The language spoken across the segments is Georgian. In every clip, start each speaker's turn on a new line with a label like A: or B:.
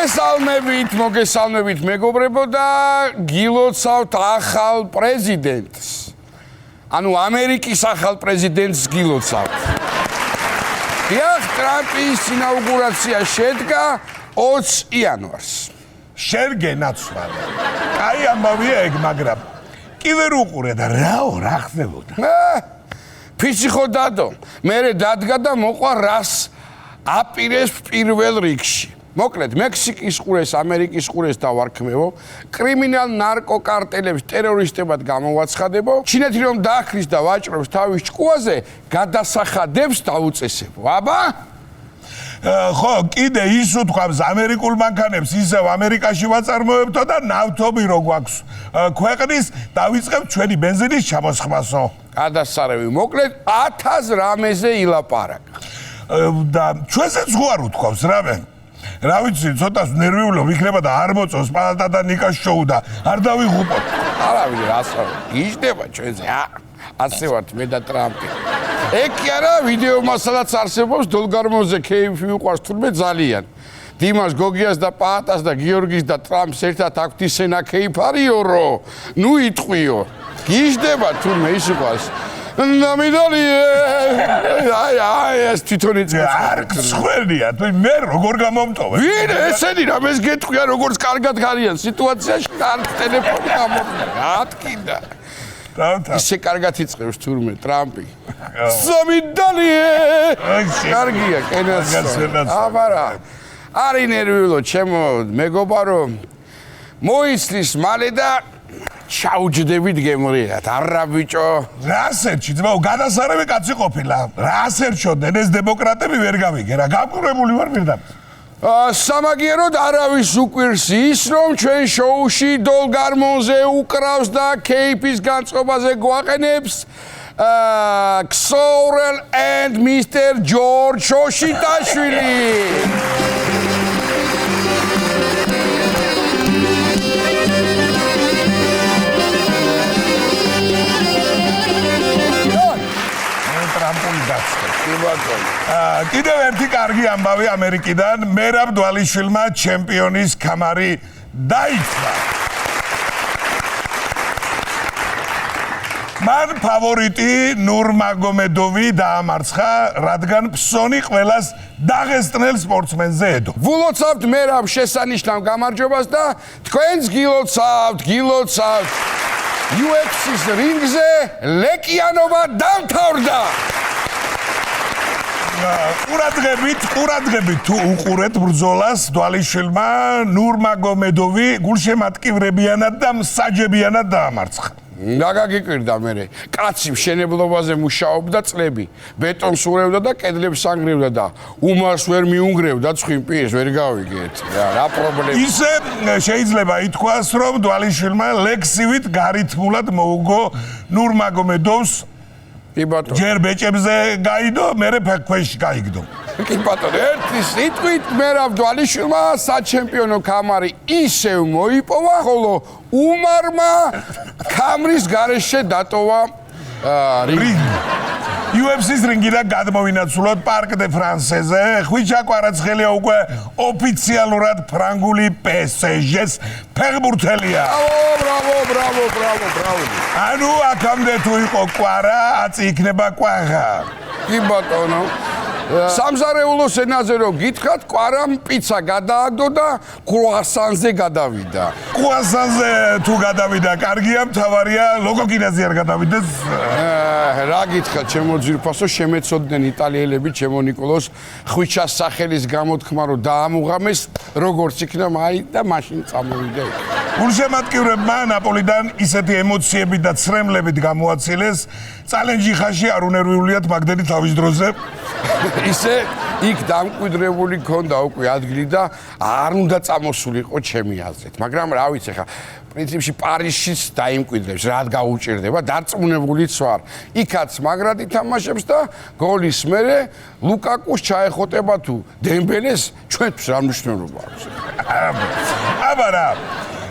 A: მოგესალმებით მეგობრებო და გილოცავთ ახალ პრეზიდენტს. ანუ ამერიკის ახალ პრეზიდენტს გილოცავთ. დიახ, ტრამპის ინაუგურაცია შედგა 20 იანვარს.
B: შერგე ნაცვალა. კაი ამბავია ეგ, მაგრამ კი ვერ უყურე და რა ხდებოდა?
A: ფიცი ხო დადო. მე დადგა და მოყვა რას აპირეს პირველ რიგში. მოკლედ, მექსიკის ყურეს, ამერიკის ყურეს დავარქმევო, კრიმინალ ნარკოკარტელებს ტერორისტებად გამოვაცხადებო, ჩინეთი რომ დაახლის და ვაჭრობს თავის ჭკუაზე, გადასახადებს დაუწესებო. აბა?
B: ხო, კიდე ის უთქვამს ამერიკულ მანქანებს ისევ ამერიკაში ვაწარმოებთო და ნავთობი რო გვაქვს ქვეყნის, დავიწყებ ჩვენი ბენზინის ჩამოსხმასო.
A: გადასარევი, მოკლედ 1000 რამეზე ილაპარაკა.
B: და ჩვენზეც ხო არ უთქვამს რამე? რა ვიცი, ცოტას ნერვიულობ იქნება და არ მოწონს პალატა და ნიკას შოუ და არ დავიღუპოთ.
A: არავინ რასო, გიждდება ჩვენზე. ასე ვართ მე და ტრამპი. ეგ კი არა, ვიდეო მასალაც არსებობს დოლგარმონზე ქეიფი უყვარს თურმე ძალიან. დიმას გოგიას და პაატას და გიორგის და ტრამპს ერთად აქვთ ისენა ქეიფარიო რო. ნუ იტყვიო. გიждდება თურმე ის უყვარს. ნამიდალია. აი, ეს თვითონ იწევს.
B: არ ცხველია, თუ მე როგორ გამომტოვე?
A: ვინ ესენი რამეს გეტყვია როგორც კარგად გარიან სიტუაციაში კარგ ტელეფონი გამომტოვე. ატკინდა. ისე კარგად იწევს თურმე ტრამპი. სამიდალია. კარგია, კენაცო. აბარა. არი ნერვიულო, ჩემო მეგობარო. მოისლის მალე და ჩაუჯდებით გემრიათ, არა ბიჭო.
B: რასერჩი, ძმაო, გადასარევი კაცი ყოფილა. რასერჩოდნენ ეს დემოკრატები ვერ გავიგე რა, გამყურებული ვარ პირდაპირ.
A: სამაგიეროდ არავის უკვირს ის, რომ ჩვენ შოუში დოლგარმონზე უკრავს და ქეიფის განწყობაზე გვაყენებს ქსოვრელ and Mr. George შოშიტაშვილი. კიდევ ერთი კარგი ამბავი ამერიკიდან, მერაბ დვალიშვილმა ჩემპიონის ქამარი დაიცვა. მან ფავორიტი ნურმაგომედოვი დაამარცხა, რადგან ფსონი ყველას დაღესტნელ სპორტსმენზეედო. ვულოცავთ მერაბ შესანიშნავ გამარჯვებას და თქვენს გილოცავთ. UFC-ს რინგზე ლეკიანობა დამთავრდა. ყურადღებით თუ უყურეთ ბრძოლას, დვალიშვილმა ნურმაგომედოვი გულშემატკივრებიანად და მსაჯებიანად დაამარცხა. დაგაგიკვირდა მე. კაცი მშენებლობაზე მუშაობდა წლები, ბეტონს ურევდა და კედლებს ანგრევდა და უმარს ვერ მიუნგრევდა ცხიმპიეს, ვერ გავიგეთ. რა პრობლემა? ისე შეიძლება ითქვას, რომ დვალიშვილმა ლექსივით გარითმულად მოუგო ნურმაგომედოვს. კი ბატონო. ჯერ ბეჭებზე გაიდო, მერე ფექვეში გაიგდო. კი ბატონო, ერთი სიტყვით მერაბ დვალიშვილმა საჩემპიონო ქამარი ისევ მოიპოვა, ხოლო უმარმა ქამრის გარეშე დატოვა რინგი. UFC-ს რინგიდან გადმოვინაცვლოთ პარკ დე ფრანსეზე. ხვიჩა კვარაცხელია უკვე ოფიციალურად ფრანგული PSG-ს ფეხბურთელია. ბრავო. ანუ აქამდე თუ იყო კვარა, აწი იქნება კვაღა. კი ბატონო. სამზარეულოს ენაზე რო გითხრათ, კვარამ პიცა გადააგდო და კრუასანზე გადავიდა. კრუასანზე თუ გადავიდა, კარგია, მთავარია, ლოკოკინაზე არ გადავიდეს. რა გითხრათ, ჩემო ძირფასო, შემეცოდნენ იტალიელები ჩემო ნიკოლოს ხვიჩას სახელის გამოთქმა რომ დაამუღამეს, როგორც იქნა მაი და მაშინ წამოვიდა. გულშემატკივრებმა ნაპოლიდან ისეთი ემოციები და ცრემლებით გამოაცილეს, წალენჯი ხაში არ უნერვიულიათ მაგდენი თავის დროზე. ისე იქ დამკვიდრებული ქონდა უკვე ადგილი და არ უნდა წამოსულიყო ჩემი აზრით. მაგრამ რა ვიცი ხა, პრინციპში პარიზშიც დაიმკვიდრებს, რა გაუჭირდება, დარწმუნებულიც ვარ. იქაც მაგრად ითამაშებს და გოლის მერე ლუკაკუს ჩაეხოტება თუ დემბელეს ჩვენთვის რა მნიშვნელობა აქვს. აბა რა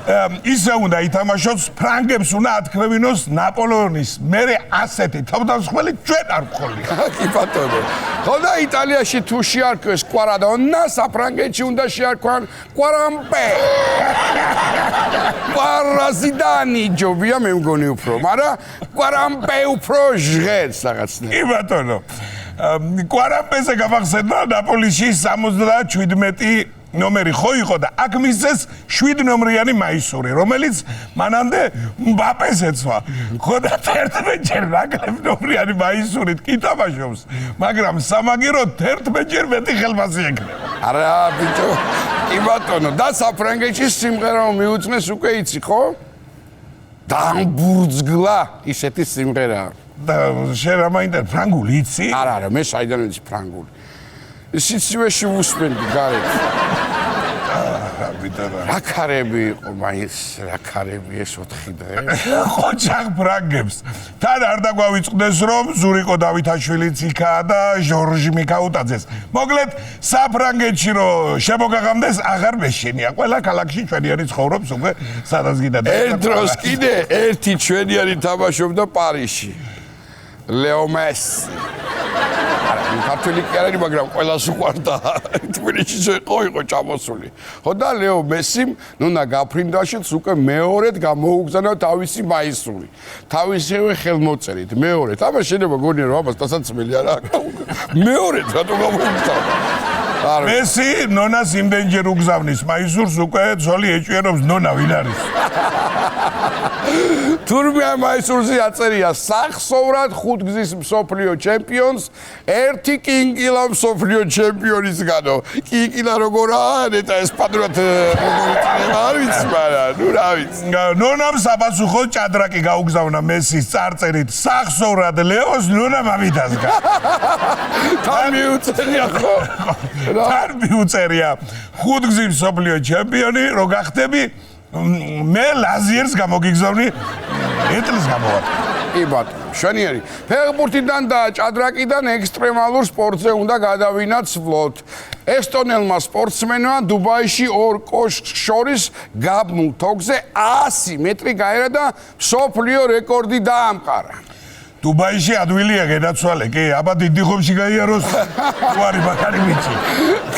B: ისე უნდა ითამაშოს ფრანგებს უნდა ათქმევინოს ნაპოლეონის მერე ასეთი თავდამსხმელი ჩვენ არ ვხოლია.
A: კი ბატონო. ხო და იტალიაში თუ შეარქვეს კვარადონა, საფრანგეთში უნდა შეარქვან კვარამპე. კვარაზიდანი ჯობია მე მგონი უფრო, მაგრამ კვარამპე უფრო ჟღერს რაღაცნაირად.
B: კი ბატონო. კვარამპეზე გამახსენდა ნაპოლიში 77 ნომერი ხო იყო და აქ მისცეს 7 ნომრიანი მაისური, რომელიც მანამდე მბაპეს ეცვა. ხო და 11ჯერ ნაკლებ ნომრიანი მაისურით კი თამაშობს, მაგრამ სამაგიეროდ 11ჯერ მეტი ხელფასი ექნება.
A: არა ბიჭო, კი ბატონო, და საფრანგეთში სიმღერა მიუძნეს უკვე იცი ხო? დამბურძგლა ისეთი სიმღერაა.
B: და შენ რა მაინტერესებს ფრანგული იცი?
A: არა, მე საიდან ვიცი ფრანგული. სიცივეში ვუსმენდი გარეთ. რა ქარები იყო მაინც, რა ქარები ეს 4 დღე.
B: ხოჭახ ფრანგებს. თან არ დაგვავიწყდეს რომ ზურიკო დავითაშვილიც იქაა და ჟორჟ მიქაუტაძეს. მოკლედ საფრანგეთში რომ შემოგაღამდეს აღარ მეშენია. ყველა ქალაქში ჩვენიანი ცხოვრობს უკვე სადაც გინდა.
A: ერთ დროს კიდე ერთი ჩვენიანი თამაშობდა პარიზში. ლეო მესი. ქართული კი არის, მაგრამ ყველას უყვარდა. თბილისში იყო ჩამოსული. ხო და ლეო მესიმ ნუნა გაფრინდაშიც უკვე მეორედ გამოუგზავნა თავისი მაისური. თავისივე ხელმოწერით, მეორედ. აბა შეიძლება გონია რომ აბას დასაცმელი არა აქვს. მეორედ რატო გამოუგზავნა?
B: მესი ნონას იმდენჯერ უგზავნის მაისურს უკვე ძოლი ეჭვიანობს ნონა ვინ არის?
A: თურმე მაისურზე აწერია სახსოვრად 5 გზის მსოფლიო ჩემპიონს, ერთი კინკილა მსოფლიო ჩემპიონისგანო. კინკილა როგორაა, ნეტა ესპანურად არ ვიცი, მაგრამ ნუ რა ვიცი.
B: ნონამ საპასუხო ჭადრაკი გაუგზავნა მესის წარწერით სახსოვრად ლეოს ნონა მამიდასგა.
A: თან მიუწერია ხო?
B: თან მიუწერია 5 გზის მსოფლიო ჩემპიონი, რო გახდები მე ლაზიერს გამოგიგზავნი ეტლის გამოვარ.
A: კი ბატონო, შვენიერი. ფეხბურთიდან და ჭადრაკიდან ექსტრემალურ სპორტზე უნდა გადავინაცვლოთ. ესტონელმა სპორტსმენმა დუბაიში ორ კოშკს შორის გაბმულ თოქზე 100 მეტრი გაერა და მსოფლიო რეკორდი დაამყარა.
B: დუბაიში ადვილია გადაცვალე, კი, აბა დიდი ხომში გაიაროს უარი ბაქარი მიჩი.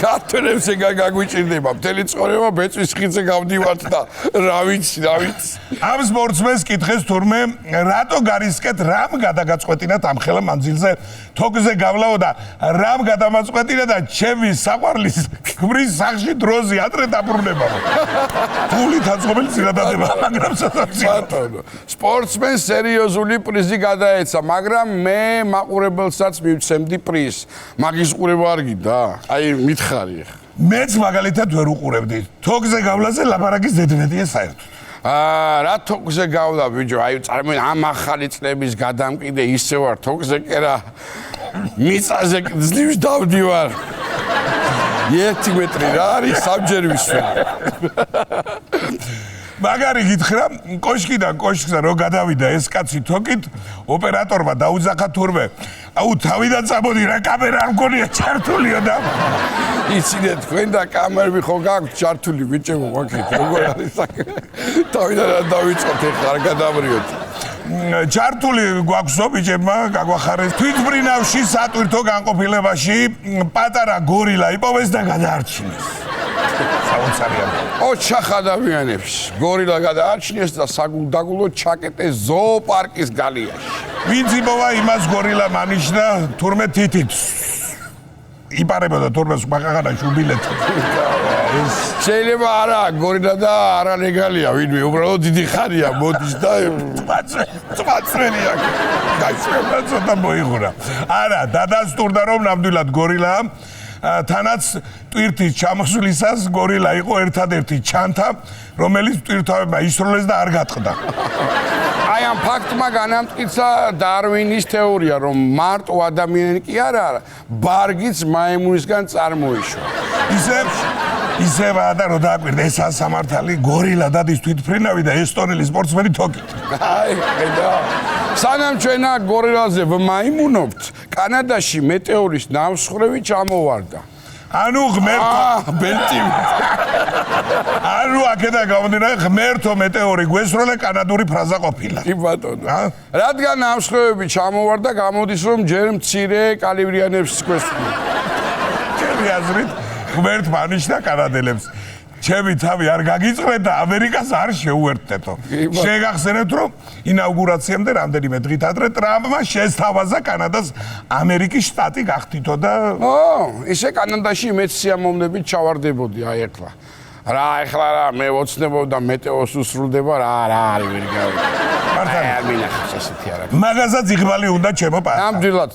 A: ქართველებს ეგ გაგვიჭირდება, მთელი ცხოვრება ბეწვის ხიდზე გავდივართ და რა ვიცი.
B: ამ სპორტსმენს კითხეს თურმე, რატო გარისკეთ რამ გადაგაწყვეტინათ ამ ხელა მანძილზე თოქზე გავლაო და რამ გადამაწყვეტინა და ჩემი საყვარლის ქმრის სახში დროზე ადრე დაბრუნება. ფული დაწყობილი ძირადადება, მაგრამ სასაცილო.
A: ბატონო, სპორტსმენს სერიოზული პრიზი გადაეცა. მაგრამ მე მაყურებელსაც მივცემდი პრიზს. მაგის ყურება არ გინდა? აი, მითხარი ახლა.
B: მეც მაგალითად ვერ უყურებდი. თოქზე გავლაზე ლაპარაკის ზედმეტია საერთოდ.
A: რა თოქზე გავლა ბიჭო, აი წარმოიდგინე ამ ახალი წლების გადამყიდე ისე ვარ თოქზე კერა. მიწაზე ძლივს დავდივარ. 1 მეტრი რა არის საბჯერ ვისვენ.
B: მაგარი გითხრა, კოშკიდან კოშკზე რო გადავიდა ეს კაცი თოკით, ოპერატორმა დაუძახა თურმე. აუ თავიდან წამოდი რა კამერა არ მგონია ჩართულიო და
A: იცინეთ თქვენ და კამერები ხო გაქვთ ჩართული ბიჭებო მაგით როგორ არის საქმე? თავიდან რა დავიწყოთ ეხლა არ გადავრიოთ.
B: ჩართული გვაქვსო ბიჭებმა გაგვახარეს თვითმფრინავში სატვირთო განყოფილებაში პატარა გორილა იპოვეს და გადაარჩინეს. საოცარია.
A: ოჩახ ადამიანებს გორილა გადაარჩინეს და საგულდაგულო ჩაკეტეს ზოოპარკის გალიაში.
B: ვინც იპოვა იმას გორილა მანიშნა თურმე თითით. იპარებოდა თურმე მაგაღანაში უბილეთ.
A: შეიძლება არა გორილა და არა ლეგალია ვინმე უბრალოდ დიდი ხარია მოდის და წვაცრენია.
B: გაიშვება ცოტა მოიღურა. არა დადასტურდა რომ ნამდვილად გორილა თანაც ტვირთის ჩამოსვლისას გორილა იყო ერთადერთი ჩანთა, რომელიც ტვირთავებმა ისროლეს და არ გატყდა.
A: აი ამ ფაქტმა განამტკიცა დარვინის თეორია, რომ მარტო ადამიანი კი არა, ბარგიც მაიმუნისგან წარმოიშვა. ისევა და რო დააკვირდა ეს სამართალი გორილა დადის თვითმფრინავი და ესტონელი სპორტსმენი თოკით. აი, ხედა. სანამ ჩვენ გორილაზე ვმაიმუნობთ, კანადაში მეტეორის ნამსხვრევი ჩამოვარდა.
B: ანუ ღმერთო
A: ბენტი
B: ანუ აქედან გამომდინარე ღმერთო მეტეორი გვესროლა კანადური ფრაზა ყოფილა
A: კი ბატონო რადგან ამ სხვევები ჩამოვარდა გამოდის რომ ჯერ მცირე კალიბრიანებს გვესროლა
B: ჩემი აზრით ღმერთმა ანიშნა კანადელებს ჩემი თავი არ გაგიწრეთ და ამერიკას არ შეუერთდეთო შეგახსენებთ რომ ინაუგურაციამდე რამდენიმე დღით ადრე ტრამპმა შესთავაზა კანადას ამერიკის შტატი გახდითო და
A: ისე კანადაში მეც სიამოვნებით ჩავარდებოდი აი ახლა ახლა რა მე ვოცნებობ და მეტეოს უსრულდება რა არის ვერ გავიგე არ მინახავს ასეთი არა
B: მაგასაც იღბალი უნდა ჩემო პატა
A: ნამდვილად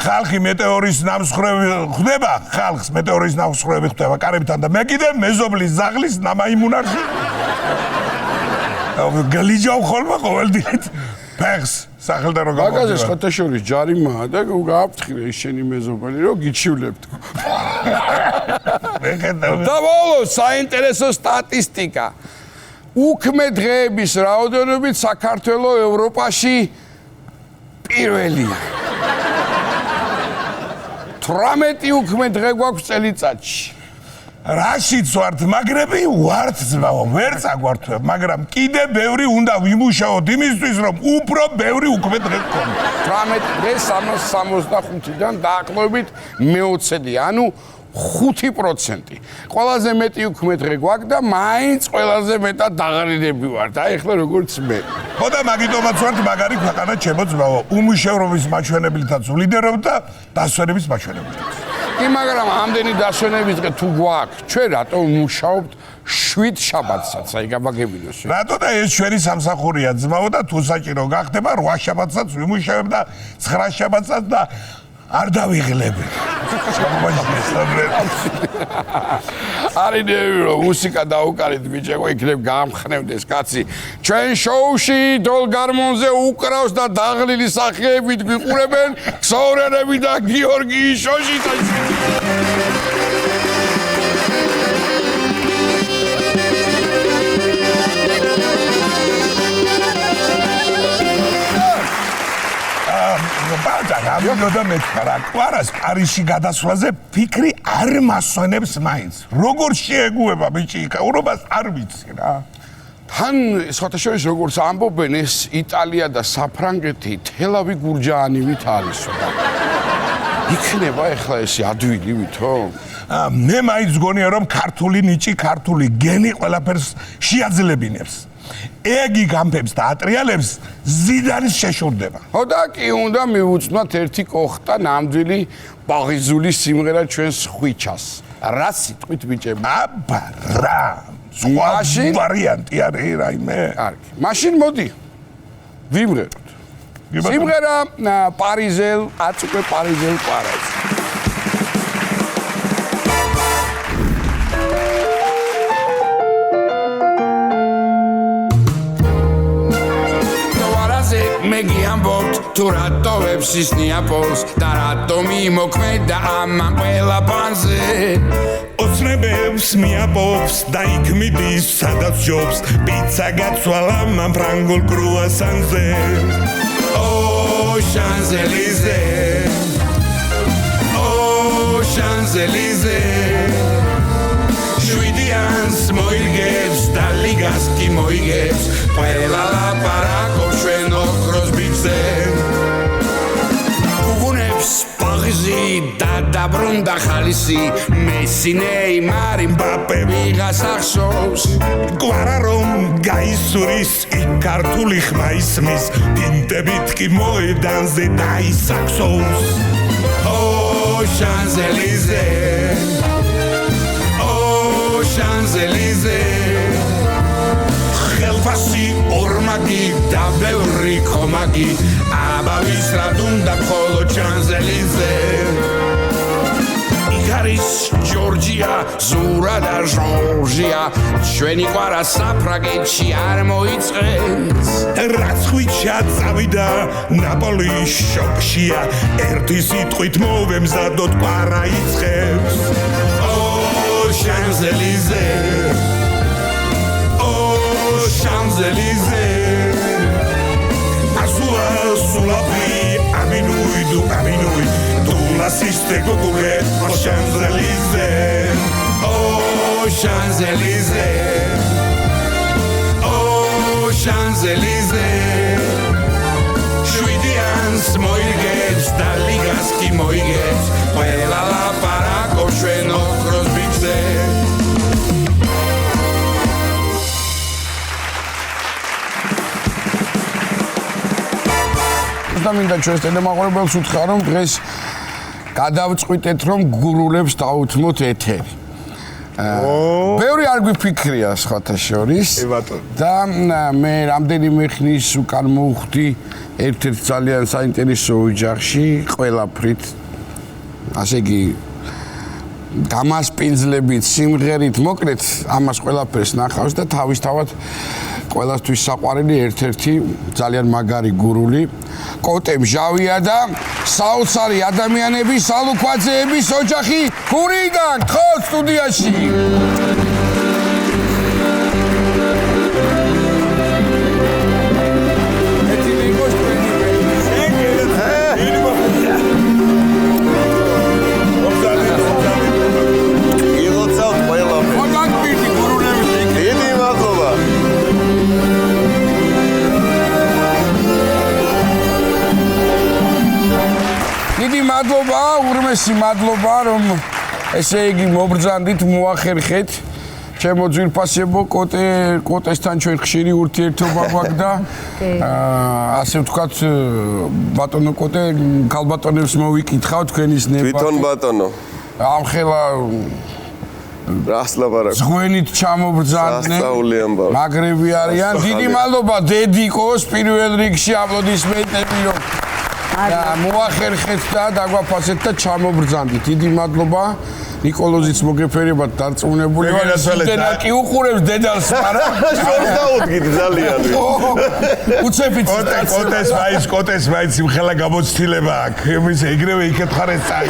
B: ხალხი მეტეორის ნამსხვრევი ხდება ხალხს მეტეორის ნამსხვრევი ხდება კარებთან და მე კიდე მეზობლის ზაღლის ნამაიმუნარში გალიჯავ ხოლმე ყოველდღე ფეხს სახელდა რო
A: გამოვიდა მაგაზე შეხოთაშორის ჯარიმაა და გააფრთხილე ის შენი მეზობელი რომ გიჩივლებთ და ბოლოს საინტერესო სტატისტიკა უქმე დღეების რაოდენობით საქართველოს ევროპაში პირველია 18 უქმე დღე გვაქვს წელიწადში
B: რაშიც ვართ მაგრები ვართ ძმაო ვერ წაგვართვებ მაგრამ კიდე ბევრი უნდა ვიმუშაოთ იმისთვის რომ უფრო ბევრი უქმე დღე გქონდეს
A: 18 დღე 365-დან დაახლოებით მე-20 ანუ 5%. ყველაზე მეტი უქმე დღე გვაქვს და მაინც ყველაზე მეტად დაღარინები ვართ. აი ახლა როგორც მე.
B: ხო და მაგიტომაც ვართ მაგარი ქვეყანა ჩემო ძმაო. უმუშევრობის მაჩვენებლითაც ვლიდერობ და დასვენების მაჩვენებლითაც.
A: კი, მაგრამ ამდენი დასვენების დღე თუ გვაქვს, ჩვენ რატომ ვმუშაობთ 7 შაბათსაც, აი გაბაგებინოს.
B: რატო და ეს ჩვენი სამსახურია ძმაო და თუ საჭირო გახდება 8 შაბათსაც ვიმუშავებ და 9 შაბათსაც და არ დავიღლები.
A: არის ნერო მუსიკა დაუკარით ბიჭებო, იქნებ გამხნევდეს კაცი. ჩვენ შოუში დოლ გარმონზე უკრავს და დაღლილი სახეებით გვიყურებენ ქსოვრენები და გიორგი შოშიტაძე.
B: ამბობდა მეთქარა კვარას პარიზში გადასვლაზე ფიქრი არ მასვენებს მაინც როგორ შეეგუება ბიჭი იქაურობას არ ვიცი რა
A: თან სხვათაშორის როგორც ამბობენ ეს იტალია და საფრანგეთი თელავი გურჯაანივით არისო იქნება ახლა ეს ადვილი ვითო
B: მე მაინც გონია რომ ქართული ნიჭი ქართული გენი ყველაფერს შეაძლებინებს ეგი გამფებს და ატრიალებს ზიდანის შეშურდება.
A: ხო და კი უნდა მივუწვნოთ ერთი კოხტა ნამდვილი პარიზული სიმღერა ჩვენს ხვიჩას. რა სიტყვით ბიჭები?
B: აბა რა. სხვა ვარიანტი არის რაიმე.
A: კარგი. მაშინ მოდი. ვიმღეროთ. სიმღერა პარიზელ, აწუყე პარიზელ პარაზ. მე გიამბობთ თუ რატო ვებსის ნიაპოლს და რატომ იმოქმედა ამან ყველა პანზე
B: ოცნებებს მიაპობს და იქ მიდის სადაც ჯობს პიცა გაცვალა მან ფრანგულ კრუასანზე
A: ო შანზელიზე ო შანზელიზე შვიდიანს მოიგებს და ლიგას კი მოიგებს ყველა ლაპარაკობს ჩვენ ოქროს ბიძზე უგუნებს პარიზი და დაბრუნდა ხალისი მესი ნეიმარი მბაპე ვიღას ახსოვს
B: გვარა რომ გაისურის იქ ქართული ხმა ისმის პინტებით კი მოედანზე დაისაქსოვს
A: ო შანზელიზე შანზელიზე ხელფასი ორმაგი და ბევრი ხომაგი აბავის რად უნდა მხოლოდ შანზელიზე იქ არის ჯორჯია ზურა და ჟორჟია ჩვენი ყვარა საფრანგეთში არ მოიწყეს
B: რაც ხვიჩა წავიდა ნაპოლის შოკშია ერთი სიტყვით მოვემზადოთ ყვარა იწყებს
A: Champs-Élysées Oh Champs-Élysées
B: Azua sulla pri aminui du aminui tu la Assiste Google aux Champs-Élysées. Aux Champs-Élysées. Aux Champs-Élysées. Შვიდიანს მოიგებს და ლიგას კი მოიგებს. ყველა ლაპარაკო ჩვენ ოქროს ბიჭზე.
A: მინდა ჩვენს ტელემაყურებელს უთხრა რომ დღეს გადავწყვიტეთ რომ გურულებს დაუთმოთ ეთერი. ბევრი არ გვიფიქრია სხვათა შორის და მე რამდენიმე ხნის უკან მოვხვდი ერთ-ერთ ძალიან საინტერესო ოჯახში ყველაფრით ასე იგი გამასპინძლებით სიმღერით მოკლედ ამას ყველაფერს ნახავს და თავისთავად ყველასთვის საყვარელი ერთ-ერთი ძალიან მაგარი გურული კოტე მჟავია და საოცარი ადამიანების სალუქვაძეების ოჯახი გურიდან ხოს სტუდიაში მადლობა, ურმესი მადლობა, რომ ესე იგი მობრძანდით, მოახერხეთ. ჩემო ძვირფასებო, კოტესთან ჩვენ ხშირი ურთიერთობა გვაქვს და ასე ვთქვათ, ბატონო კოტე, ქალბატონებს მოვიკითხავ თქვენის ნება.
C: თვითონ ბატონო.
A: ამხელა
C: რას ლაპარაკობ?
A: ზღვენით ჩამობრძანდნენ. მაგრები არიან. დიდი მადლობა დედიკოს პირველ რიგში აპლოდისმენტები რომ მოახერხეთ და დაგვაფასეთ და ჩამობრძანდით. დიდი მადლობა. ნიკოლოზიც მოგეფერებათ დარწმუნებული ვარ. დედა კი უყურებს დედალს, მაგრამ
C: შორს დაუდგით ძალიან.
A: უცებიც
B: კოტეს მაინც იმხელა გამოცდილება აქვს. იმის ეგრევე იკითხარეს წაი.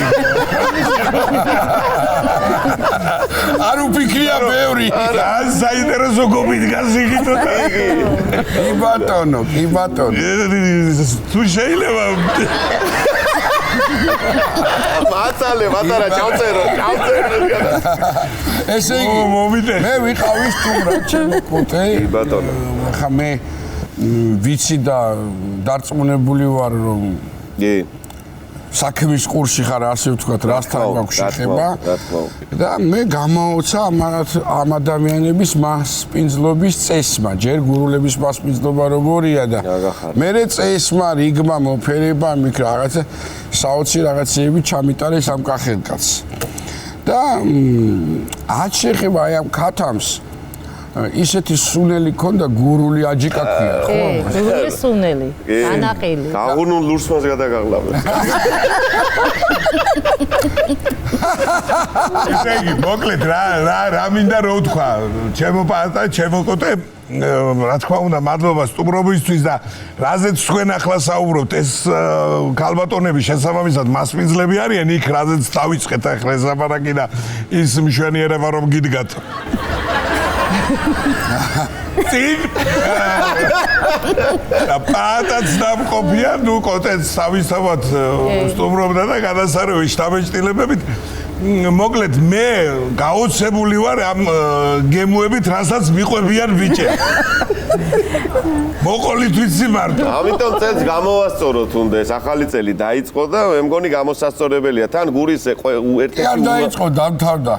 A: არ უფიქრია ბევრი.
B: ან საინტერესო გომიდგას იგითო და იგი.
A: კი ბატონო, კი ბატონო.
B: თუ შეიძლება
C: მაცალე, მატარა, ჩავწერო.
A: ესე იგი, მე ვიყავი სტუმრად ჩემო კოტე.
C: კი ბატონო.
A: ხა მე ვიცი და დარწმუნებული ვარ რომ
C: კი.
A: საქმის ყურში ხარ ასე ვთქვათ, რასთან გვაქვს შეხება და მე გამაოცა ამ ადამიანების მასპინძლობის წესმა, ჯერ გურულების მასპინძლობა როგორია და მერე წესმა, რიგმა, მოფერება, მიქ რაღაცა საოცი რაღაცეები ჩამიტარეს ამ კახელკაცს. და ათ შეხება აი ამ ქათამს ისეთი სუნელი ქონდა გურული აჯიკა ქვია, ხო?
D: გურული სუნელი, ანაყილი.
C: გაღუნულ ლურსმას გადაგაღლავდა.
B: ესე იგი, მოკლედ რა მინდა რო ვთქვა, ჩემო პატა, ჩემო კოტე, რა თქმა უნდა, მადლობა სტუმრობისთვის და რაზეც თქვენ ახლა საუბრობთ, ეს ქალბატონები შესაბამისად მასპინძლები არიან, იქ რაზეც დავიწყეთ ახლა ეს ლაპარაკი და ის მშვენიერება რომ გიდგათ. წინ პატაც დამყოფია, ნუ კოტეც თავისთავად სტუმრობდა და გადასარევი შტაბეჭდილებებით. მოკლედ მე გაოცებული ვარ ამ გემოებით, რასაც მიყვებიან ბიჭები. მოყოლით ვიცი მარტო.
C: ამიტომ წელს გამოვასწორო თუნდაც, ახალი წელი დაიწყო და მე მგონი გამოსასწორებელია. თან გურის ერთ-ერთი
A: არ დაიწყო, დამთავრდა.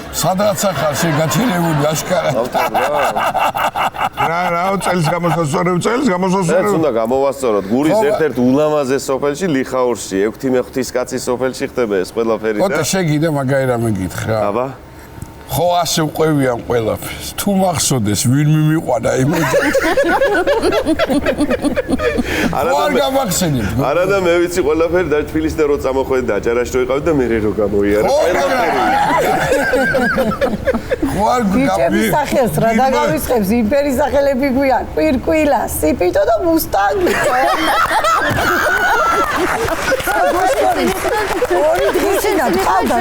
A: სადღაც ახალ შეგაჩერებული აშკარად.
B: რა წელს გამოსასწორებ.
C: ეს უნდა გამოვასწოროთ. გურის ერთ-ერთ ულამაზეს სოფელში ლიხაურში, 6-5 კაცის სოფელში ხდება ეს ყველაფერი და
A: კოტე შეგიდა მაგარი რამე გითხრა.
C: აბა
A: ხო ასე ვყვევიან ყველაფერს. თუ მახსოვდეს ვინ მიმიყვანა იმ ოჯახს. არ გამახსენებ.
C: არა და მე ვიცი ყველაფერი და თბილისს და რო წამოხვედი და აჭარაში რო იყავდი და მე რო გამოიარა ყველაფერი.
A: ხო არ
D: ბიჭების სახელს რა დაგავიწყებს იმპერიის სახელები გვიან. კვირკვილა, სიპიტო და მუსტანგი. ორი დღისინა ყავდა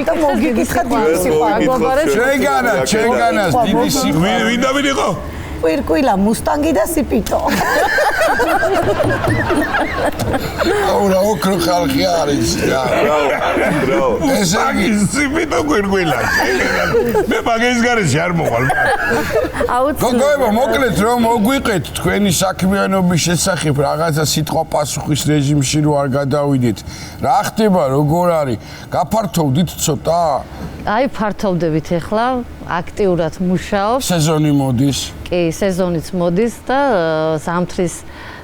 D: და მოგიკითხა დიდი
A: შეგანას დიდი სიყვარული.
B: ვინ დავიდიყო?
D: კვირკვილა, მუსტანგი და სიპიტო.
A: აურა ოქრო ხალხი არის რა.
C: ბრავო.
A: ესე იგი
B: სიფიტო გვირგვილა. მე მაგის გარეშე არ მოვალ.
A: გოგოებო, მოკლედ რომ მოგვიყეთ თქვენი საქმიანობის შესახებ რაღაცა სიტყვა-პასუხის რეჟიმში რო არ გადავიდეთ. რა ხდება, როგორ არის? გაფართოვდით ცოტა?
E: აი ფართოვდებით ახლა, აქტიურად მუშაობს.
A: სეზონი მოდის.
E: კი, სეზონიც მოდის და ზამთრის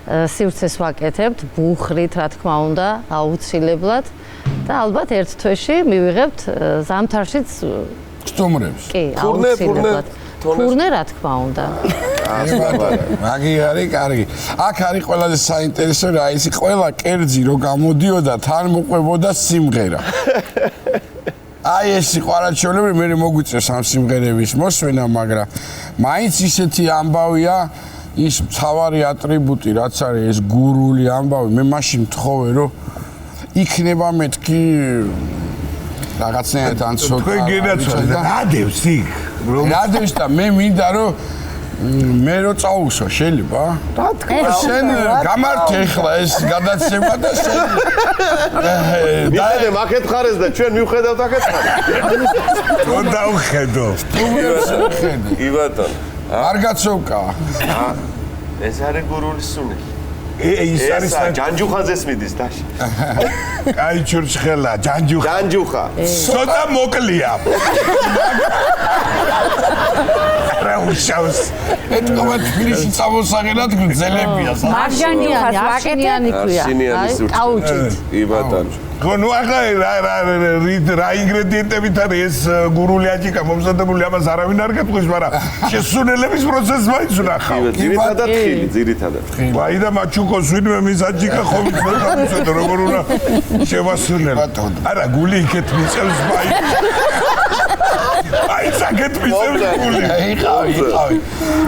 E: სივრცეს ვაკეთებთ, ბუხრით, რა თქმა უნდა, აუცილებლად და ალბათ ერთ თვეში მივიღებთ ზამთარშიც
A: სტუმრებს.
E: კი, აუცილებლად. ფურნე რა თქმა უნდა.
A: მაგი არის კარგი. აქ არის ყველაზე საინტერესო რა ისი ყველა კერძი რო გამოდიოდა თან მოყვებოდა სიმღერა. აი ეს სიყვარულჩეულები მე მოგვიწევს ამ სიმღერების მოსვენა, მაგრამ მაინც ისეთი ამბავია ის მთავარი ატრიბუტი რაც არის ეს გურული ამბავი. მე მაშინ მთხოვე რომ იქნება მეთქი რაღაცნაირად ან ცოტა
B: თქვენ გენაცვალეთ რადევს იქ
A: რადევს და მე მინდა რომ მე რო წაუსო შეიძლება?
D: რა თქმა
A: შენ გამართე ახლა ეს გადაცემა და შენ
C: მიხედე მაგეთ ხარეს და ჩვენ მივხედავთ აქეთ ხარეს.
B: რომ დავხედო.
C: კი ბატონო.
A: არ გაცოვკა.
C: ეს არის გურული სუნი.
B: ის არის
C: ჯანჯუხაზეს მიდის დაში.
B: კაი ჩურჩხელა, ჯანჯუხა.
C: ჯანჯუხა.
B: ცოტა მოკლია. რა უშავს.
A: ეთქობა თბილისში წამოსაღერად გძელებია.
E: მარჯანიანი, არშინიანი ქვია.
C: არშინიანი სურჭი.
E: კაუჩით.
C: კი ბატონო.
B: ხო, ნუ ახლა რა ინგრედიენტებით არის ეს გურული აჭიკა მომზადებული, ამას არავინ არ გეტყვის, მაგრამ შესუნელების პროცესს მაინც ვნახავ.
C: ძირითადად ხილი, ძირითადად.
B: ვაი და მაჩუკოს ვინმე მის აჭიკა ხომ გამიცოდა როგორ უნდა შევასუნელო. არა, გული იქეთ მიწევს მაინც. აი, საკეთ მიწევს გული.
A: იყავი.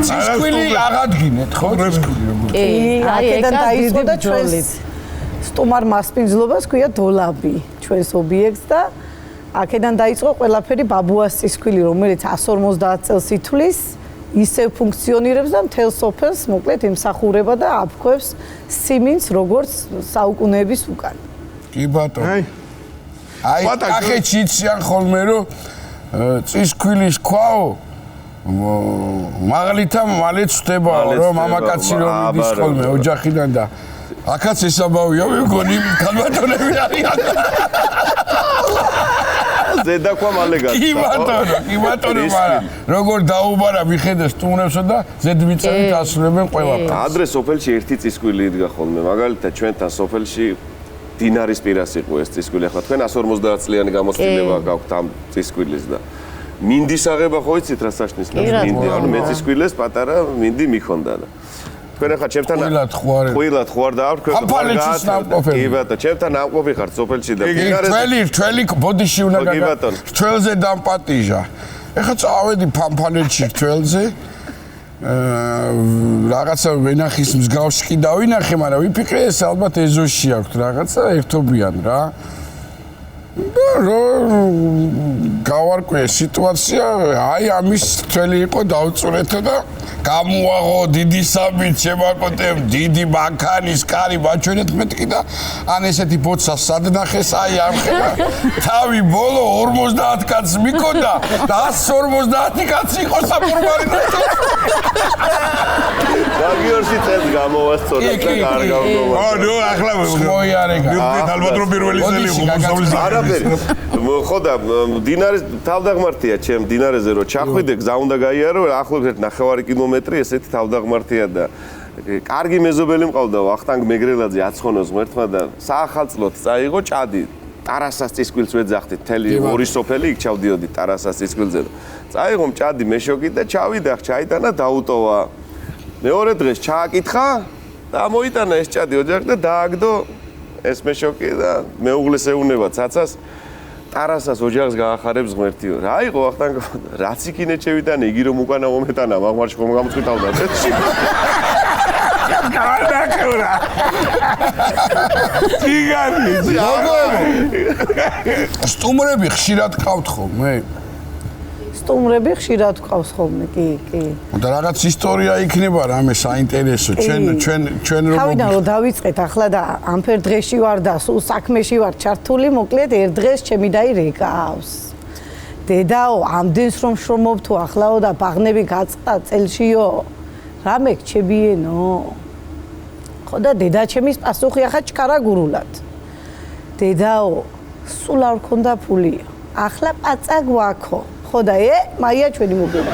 A: ცისკვილი აღადგინეთ, ხო? ცისკვილი როგორ?
E: კი, აი
D: აქედან
E: ეკა
D: დაიწყო
E: დიდი
D: და
E: ბრძოლით.
D: ჩვენს სტუმარ მასპინძლობას ქვია დოლაბი ჩვენს ობიექტს და აქედან დაიწყო ყველაფერი ბაბუას ცისკვილი, რომელიც 150 წელს ითვლის, ისევ ფუნქციონირებს და მთელ სოფელს მოკლედ ემსახურება და აფქვევს სიმინს როგორც საუკუნეების უკან.
A: კი ბატონო. აი,
B: ბატონო.
A: კახეთში იციან ხოლმე რომ წისქვილის ქვაო მაღლითა მალე ცდებაო რომ მამაკაცი რომ მიდის ხოლმე ოჯახიდან და აქაც ესაბავია მეგონი განვატონები არიან.
C: ზედაქვა მალე გაჩნდა.
A: კი ბატონო, მაგრამ როგორ დაუბარა მიხედე სტუმრებსო და ზედმიწებით ასრულებენ ყველაფერს.
C: ადრე სოფელში ერთი წისკვილი იდგა ხოლმე, მაგალითად ჩვენთან სოფელში დინარის პირას იყო ეს წისკვილი. ახლა თქვენ 150 წლიანი გამოცდილება გაქვთ ამ წისკვილის და მინდის აღება ხო იცით რა საშნის მინდი, ანუ მე წისკვილეს პატარა მინდი მიხონდა და თქვენ ახლა ჩემთან ყვილად ხوار და არ თქვენ კი ბატონო, ჩემთან ამყოფი ხართ სოფელში და
A: თველი ბოდიში უნდა გაგა თველზე დამპატიჟა. ეხლა წავედი ფამფალეთში თველზე რაღაცა ვენახის მსგავსი კი დავინახე, მაგრამ ვიფიქრე ეს ალბათ ეზოში აქვს რაღაცა ერთობიან რა. გავარკვე სიტუაცია, აი ამის თველი იყო დავწურეთო და გამოაღო დიდი საბით შემაკოტებ დიდი ბანქანის კარი ბაჩვენეთ მეთქი და ან ესეთი ბოცა სადნახეს აი ამხელა თავი ბოლო 50 კაცს მიკოდა და 150 კაცი იყო საფორმარინო
C: გაგიორში წელს გამოვასწორეთ და კარგავდომა.
B: ნუ ახლა
A: მოიარეკა.
B: ალბათ რომ პირველი წელი იყო მოსავლის
C: არაფერი. ხო და დინარის თავდაღმართია ჩემ დინარეზე რომ ჩახვიდე გზა უნდა გაიარო ახლობლად 9 კილომეტრი ესეთი თავდაღმართია და კარგი მეზობელი მყავდა ვახტანგ მეგრელაძე აცხონოს ღმერთმა და საახალწლოდ წაიღო ჭადი ტარასას წისკვილს ვეძახდით მთელი ორი სოფელი იქ ჩავდიოდი ტარასას წისკვილზე წაიღო ჭადი მეშოკი და ჩავიდა ჩაიტანა დაუტოვა მეორე დღეს ჩააკითხა და მოიტანა ეს ჭადი ოჯახი და დააგდო ეს მეშოკი და მეუღლეს ეუნება ცაცას ტარასას ოჯახს გაახარებს ღმერთიო. რა იყო ვახტანგ რაც იქინე შევიტანე იგი რომ უკანა მომეტანა მაგმარში ხომ გამოწვითავდა წეთში.
B: გადაკურა. ციგარი.
A: სტუმრები ხშირად ყავთ ხოლმე?
D: სტუმრები ხშირად გვყავს ხოლმე, კი.
A: და რაღაც ისტორია იქნება რამე საინტერესო ჩვენ
D: თავიდან რომ დავიწყეთ ახლა და ამფერ დღეში ვარ და სულ საქმეში ვარ ჩართული, მოკლედ ერთ დღეს ჩემი დაი რეკავს. დედაო, ამდენს რომ შრომობ თუ ახლაო და ბაღნები გაწყდა წელშიო, რამე გჩებიენო. ხო და დედა ჩემის პასუხი ახლა ჩქარა გურულად. დედაო, სულ არ ქონდა ფულია. ახლა პაცა გვაქო. ხო და მაია ჩვენი მოგება.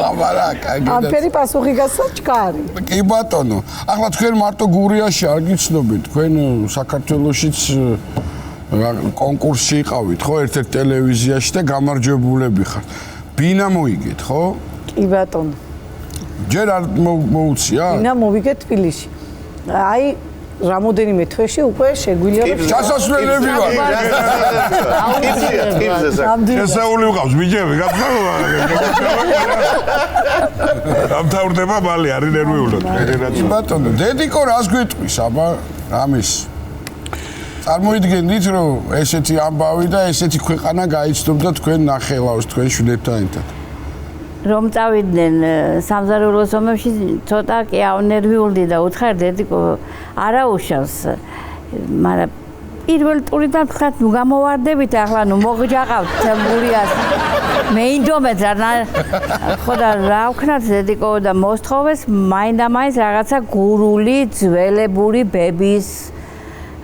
A: აბარა კაგი.
D: ამფერი პასუხი გასცა ჩქარი.
A: კი ბატონო, ახლა თქვენ მარტო გურიაში არ გიცნობთ, თქვენ საქართველოშიც კონკურსში იყავით, ხო, ერთ-ერთ ტელევიზიაში და გამარჯვებულები ხართ. ბინა მოიგეთ, ხო?
D: კი ბატონო.
A: ჯერ არ მოუწია?
D: ბინა მოვიგე თბილისში. აი რამოდენიმე თვეში უკვე შეგვიძლია
A: ჩასასვლელები ვარ.
B: შესაული ვყავს ბიჭები, გაფრთხილდება. დამთავრდება მალე, არის ნერვიულად.
A: კი ბატონო, დედიკო რას გვეტყვის, აბა, რამის? წარმოიდგენთ, რომ ესეთი ამბავი და ესეთი ქვეყანა გაიცნობდა თქვენ ნახელავს, თქვენ შვილებთან ერთად.
F: რომ წავიდნენ სამზარეულოს ომებში ცოტა კი აუნერვიულდი და უთხარ დედიკო არა უშავს მაგრამ პირველ ტურიდან ვთქვათ ნუ გამოვარდებით ახლა ნუ მოგჯაყავთ გურიას მე ინდომეთ რა ხო და რა ვქნათ დედიკო და მოსთხოვეს მაინდა-მაინც რაღაცა გურული ძველებური ბების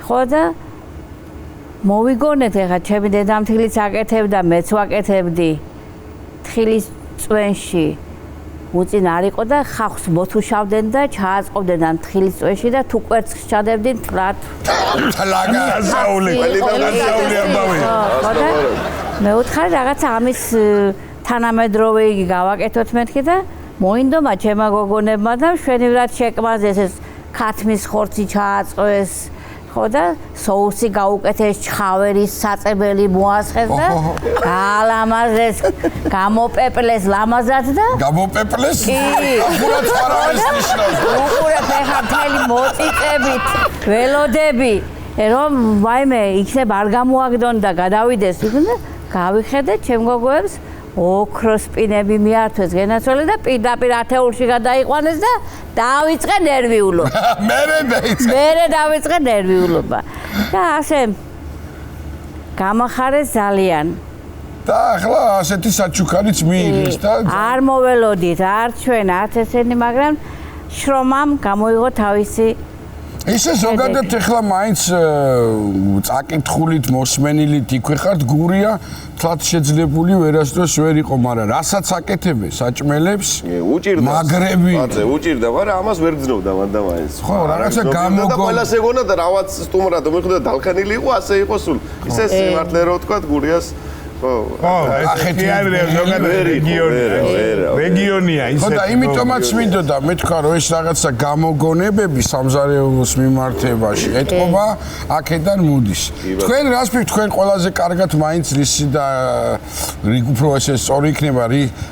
F: ხო და მოვიგონეთ ახლა ჩემი დედამთილიც აკეთებდა მეც ვაკეთებდი თხილის წვენში უწინ არ იყო და ხახს მოთუშავდნენ და ჩააწყობდნენ ამ თხილის წვენში და თუ კვერცხს ჩადებდნენ თრათ
B: ლაგაზაული ამბავია
F: მე უთხარი რაღაცა ამის თანამედროვე იგი გავაკეთოთ მეთქი და მოინდომა ჩემმა გოგონებმა და მშვენივრად შეკმაზეს ეს ქათმის ხორცი ჩააწყვეს ხო და соуსი გაუკეთეს ჩხავერის საწებელი მოასხეს და გალამაზეს გამოპეპლეს ლამაზად და
A: გამოპეპლეს?
F: კი
A: ახურად ფარავის ნიშნავს
F: უყურეთ ეხა მთელი მოწიწებით ველოდები რომ ვაიმე იქნებ არ გამოაგდონ და გადავიდეს იქ და გავიხედეთ ჩემ გოგოებს ოქროსპინები მიართვეს გენაცვალე და პირდაპირ ათეულში გადაიყვანეს და დავიწყე ნერვიულობა. მერე დავიწყე ნერვიულობა. და ასე გამახარეს ძალიან.
A: და ახლა ასეთი საჩუქარიც მიიღეს და
F: არ მოველოდით, არ ჩვენ, არც ესენი, მაგრამ შრომამ გამოიღო თავისი
A: ისე ზოგადად ახლა მაინც წაკითხულით მოსმენილით იქვე ხართ გურია თლათ შეძლებული ვერასდროს ვერ იყო, მაგრამ რასაც აკეთებენ საჭმელებს
C: უჭირდა
A: მაგრები
C: უჭირდა, მაგრამ ამას ვერ გძნობდა მანდ-მაინც.
A: ხო, რაღაცა გამოგო
C: და ყველას ეგონა და რაღაც სტუმრად მიხვდა დალხანილი იყო, ასე იყო სულ. ისე სიმართლე რო თქვა გურიას ხო,
B: ახეთი არის ზოგადად რეგიონია
A: ისე. ხო და იმიტომაც მინდოდა მე თქვა რომ ეს რაღაცა გამოგონებები სამზარეულოს მიმართებაში ეთყობა აქედან მოდის. თქვენ რას ფიქრობთ, თქვენ ყველაზე კარგად მაინც რისი და უფრო ესე სწორი იქნება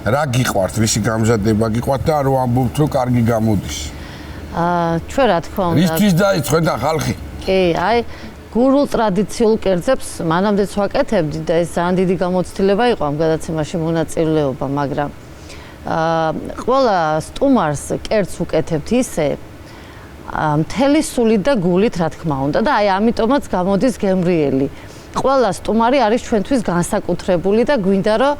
A: რა გიყვართ, რისი გამზადება გიყვართ და რო ამბობთ რომ კარგი გამოდის.
E: ჩვენ რა თქმა უნდა
A: რისთვის დაიწყეთ და ხალხი?
E: კი, აი გურულ ტრადიციულ კერძებს მანამდეც ვაკეთებდი და ეს ძალიან დიდი გამოცდილება იყო ამ გადაცემაში მონაწილეობა, მაგრამ ყველა სტუმარს კერძს უკეთებთ ისე მთელი სულით და გულით, რა თქმა უნდა და აი ამიტომაც გამოდის გემრიელი. ყველა სტუმარი არის ჩვენთვის განსაკუთრებული და გვინდა რომ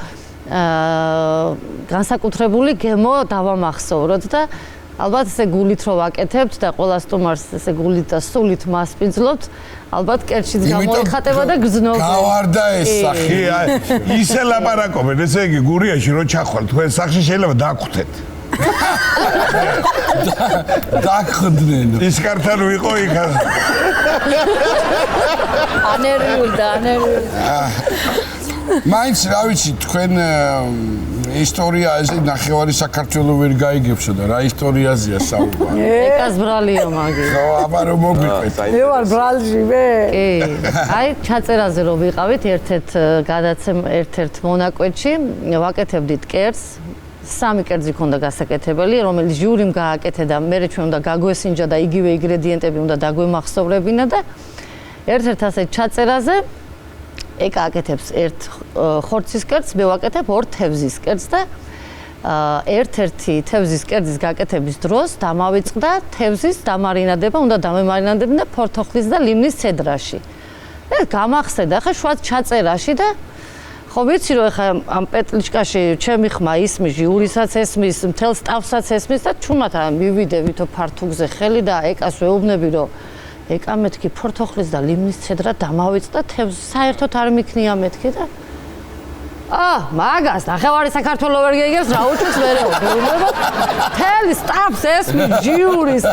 E: განსაკუთრებული გემო დავამახსოვროთ და ალბათ ესე გულით რო ვაკეთებთ და ყველა სტუმარს ესე გულით და სულით მასპინძლობთ, ალბათ კერძშიც გამოიხატება და გზნობა.
A: გავარდა ეს სახი.
B: ისე ლაპარაკობენ, ესე იგი გურიაში რო ჩახვალ, თქვენ სახში შეიძლება დაგხვდეთ.
A: დაგხვდნენ.
B: ის კართან ვიყო იქ.
F: ანერვიულდა.
B: მაინც
A: რა ვიცი, თქვენ ისტორია ესე ნახევარი საქართველოს ვერ გაიგებსო და რა ისტორიაზეა საუბარი.
E: ეკას ბრალიო მაგი.
A: ხო, აბა რომ მოგვიყვეთ.
D: მე ვარ ბრალში მე.
E: კი. აი ჩაწერაზე რომ ვიყავით ერთ-ერთ მონაკვეთში, ვაკეთებდით კერძს. 3 კერძი ქონდა გასაკეთებელი, რომელიც ჟიურიმ გააკეთე და მე ჩვენ უნდა გაგვესინჯა და იგივე ინგრედიენტები უნდა დაგვემახსოვრებინა და ერთ-ერთ ასეთ ჩაწერაზე ეკა აკეთებს ერთ ხორცის კერძს, მე ვაკეთებ ორ თევზის კერძს და ერთ-ერთი თევზის კერძის გაკეთების დროს დამავიწყდა თევზის დამარინადება, უნდა დამემარინადებინა ფორთოხლის და ლიმნის ცედრაში. და გამახსენდა ხა შუა ჩაწერაში და ხო ვიცი რომ ხა ამ პეტლიჩკაში ჩემი ხმა ისმის, ჟიურისაც ესმის, მთელ სტავსაც ესმის და ჩუმად მივიდე ვითო ფართუგზე ხელი და ეკას ვეუბნები რომ ეკა მეთქი ფორთოხლის და ლიმნის ცედრა დამავიწყდა თევზს საერთოდ არ მიქნია მეთქი და მაგას ნახევარი საქართველო ვერ გეგებს რა უჩვენს მერეობა თელი სტაფს ესმის ჟიურის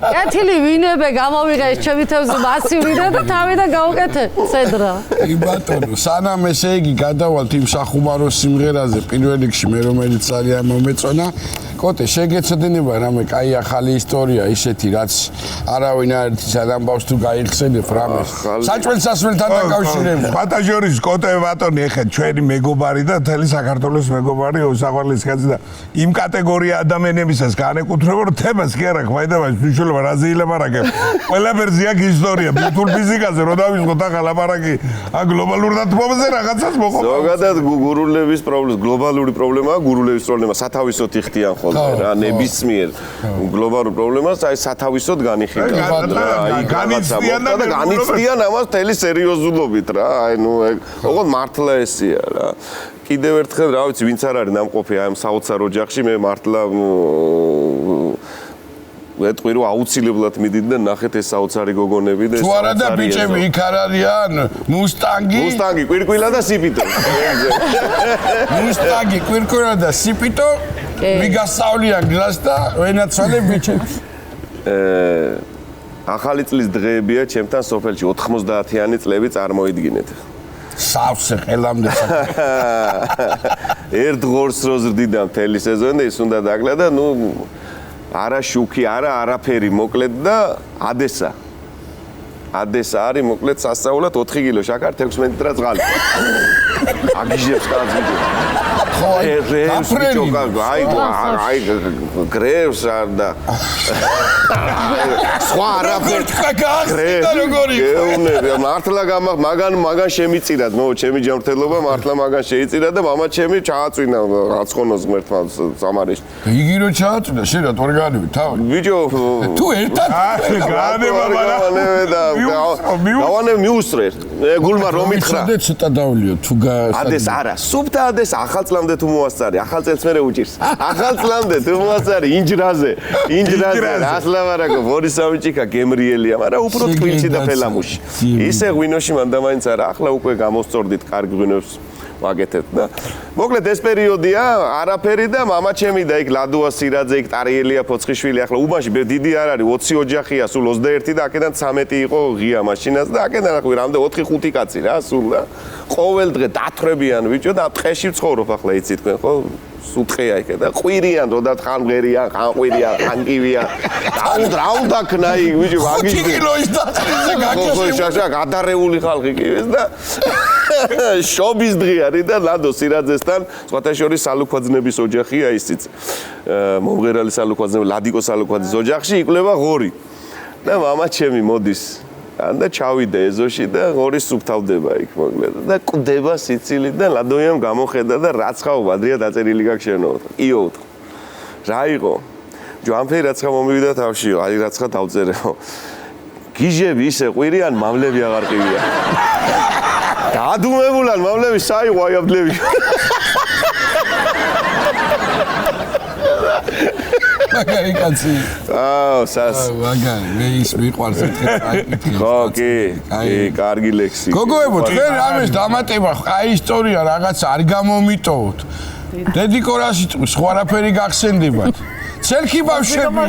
E: კეთილი ვინებე გამოვიღე ეს ჩემი თევზი მასივრიდან და თავიდან გავუკეთე ცედრა
A: კი ბატონო სანამ ესე იგი გადავალთ იმ სახუმარო სიმღერაზე პირველ რიგში მე რომელიც ძალიან მომეწონა კოტე შეგეცოდინება რამე კაი ახალი ისტორია ისეთი რაც არავინ არ იცის ამბავს თუ გაიხსენებ რამეს საჭმელ-სასმელთან დაკავშირებით
B: ბატაჟორის კოტე ბატონი ეხა ჩვენი მეგობარი და მთელი საქართველოს მეგობარი უსაყვარლეს კაცი და იმ კატეგორია ადამიანებისაც განეკუთვნება რომ თემას კი არა ხვაიდება მნიშვნელობა რაზე ილაპარაკებ ყველაფერზე აქ ისტორია ბიუთურ ფიზიკაზე რო დავიწყოთ ახლა ლაპარაკი აქ გლობალურ დათბობაზე რაღაცას მოხდა
C: ზოგადად გურულების პრობლემა გლობალური პრობლემაა გურულების პრობლემა სათავისოდ იხდიან ხოლმე რა ნებისმიერ გლობალურ პრობლემას აი სათავისოდ განიხილავთ რა აი განიცდიან ამას მთელი სერიოზულობით რა აი ნუ ოღონდ მართლა ესია რა კიდევ ერთხელ რა ვიცი ვინც არ არის ნამყოფი აი ამ საოცარ ოჯახში მე მართლა ვეტყვი რომ აუცილებლად მიდიდნენ ნახეთ ეს საოცარი გოგონები და ეს
A: თუ არა და ბიჭები იქ არ არიან მუსტანგი
C: კვირკვილა და სიპიტო
A: მუსტანგი კვირკვილა და სიპიტო მიგასწავლიან გზას და ვენაცვალე ბიჭებს
C: ახალი წლის დღეებია ჩემთან სოფელში 90-იანი წლები წარმოიდგინეთ
A: სავსე ხელამდე
C: ერთ ღორს რო ზრდიდა მთელი სეზონი და ის უნდა დაკლა და ნუ არა შუქი, არაფერი მოკლედ და ადესა არის მოკლედ სასწაულად 4 კილო შაქარ 16 ლიტრა წყალი. აგიჟებს კაცი. ხო, ეს აი გრევს არ და სხვა არაფერი გახსნა როგორი. გეუბნები, მართლა მაგან შემიწირად, ჩემი ჯანმრთელობა მართლა მაგან შეიწირა და მამა ჩემი ჩააწვინა რაცხონოს ღმერთმა სამარეში.
A: იგი რო ჩააწვინა, შენ რა თორგანები თავი?
C: ბიჭო,
A: თუ ერთად
B: განება
C: გავანე მიუსწრე. გულმა რომ მითხრა.
A: ცოტა ცოტა დავლიო თუ
C: ადეს არა, სუფთა ადეს ახალწლამდე თუ მოასწარი, ახალ წელს მერე უჭირს. ახალწლამდე თუ მოასწარი ინჯრაზე, ასლავარაკო, ბორისავიჩიკა გემრიელია, მაგრამ უფრო ტკბილში და ფელამუში. ისე ღვინოში მანდა მაინც არა, ახლა უკვე გამოსწორდით კარგ ღვინოს ვაკეთებთ და მოკლედ ეს პერიოდია, არაფერი და მამა ჩემი და იქ ლადოა სირაძე, იქ ტარიელია ფოცხიშვილი, ახლა უბანში დიდი არ არის, 20 ოჯახია, სულ 21 და აქედან 13 იყო ღია მაშინაც და აქედან ახლა რამდენი 4-5 კაცი რა, სულ და ყოველ დღე დათხრებიან ბიჭო და ტყეში ვცხოვრობ ახლა იცით თქვენ ხო? სუთხეა იქ და ყვირიან, როდათ ხან მღერიან, ხან ყვირიან, ხან კივია. რა უნდა ქნა იქ ბიჭო, მაგის
A: 5 კილოის დაწყებაზე
C: გაგეშა გადარეული ხალხი კი ეს და შობის დღე არის და ლადო სირაძესთან სხვათა შორის სალუქვაძნების ოჯახია ისიც. მომღერალი სალუქვაძე, ლადიკო სალუქვაძის ოჯახში იკვლება ღორი. და მამა ჩემი მოდის და ჩავიდა ეზოში და ღორი სუფთავდება იქ მოკლედ და კვდება სიცილი და ლადოიამ გამოხედა და რაცხაობა ადრია დაწერილი გაქვს შენო. იო. რა იყო? ჯვანფერი რაცხა მომივიდა თავშიო, აი რაცხა დავწერეო. გიჟები ისე ყვირიან, მამლები აღარ ყივია. დაადუმებულან მამლები საიღო აი აბლები.
A: მაგარი კაცი.
C: სას.
A: მაგარი, მე ის მიყვარს ეთქე.
C: ხო, კი, კარგი ლექსი.
A: გოგოებო, თქვენ რამეს დამატება, აი ისტორია რაღაც არ გამომიტოვოთ. დედიკორაში სხვა რაფერი გახსენდებათ. ცელქი ბავშვები,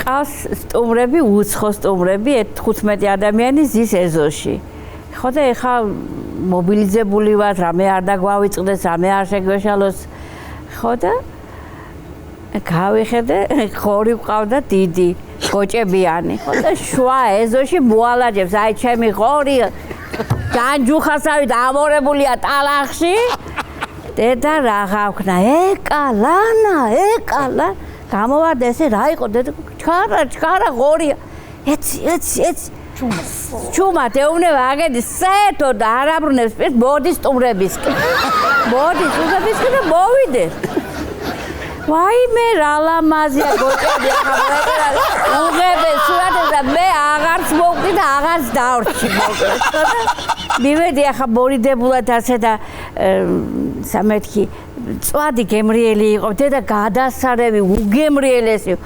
F: ყავს სტუმრები, უცხო სტუმრები, 15 ადამიანი ზის ეზოში. ხო და ეხა მობილიზებული ვართ, რამე არ დაგვავიწყდეს, რამე არ შეგვეშალოს. ხო და გავიხედე, ხორი ვყავდა დიდი, გოჭებიანი. ხო და შუა ეზოში მოალაჯებს, აი ჩემი ხორი ჯანჯუხასავით ამორებულია ტალახში. დედა რა გავქნა, ეკალანა, გამოვარდა ესე რა იყო, დედა ჩქარა ღორია. ეცი, ჩუმად ეუბნება აგედის საერთოდ არ აბრუნებს პირს მოდის სტუმრებისკენ. მოდის სტუმრებისკენ და მოვიდე. ვაიმე რა ლამაზია გოჭები ახლა უღებენ სურათებს და მე აღარც მოვკვდი და აღარც დავრჩი მოკლედ. მივედი ახლა მორიდებულად ასე და სამეთქი წვადი გემრიელი იყო და გადასარევი უგემრიელესი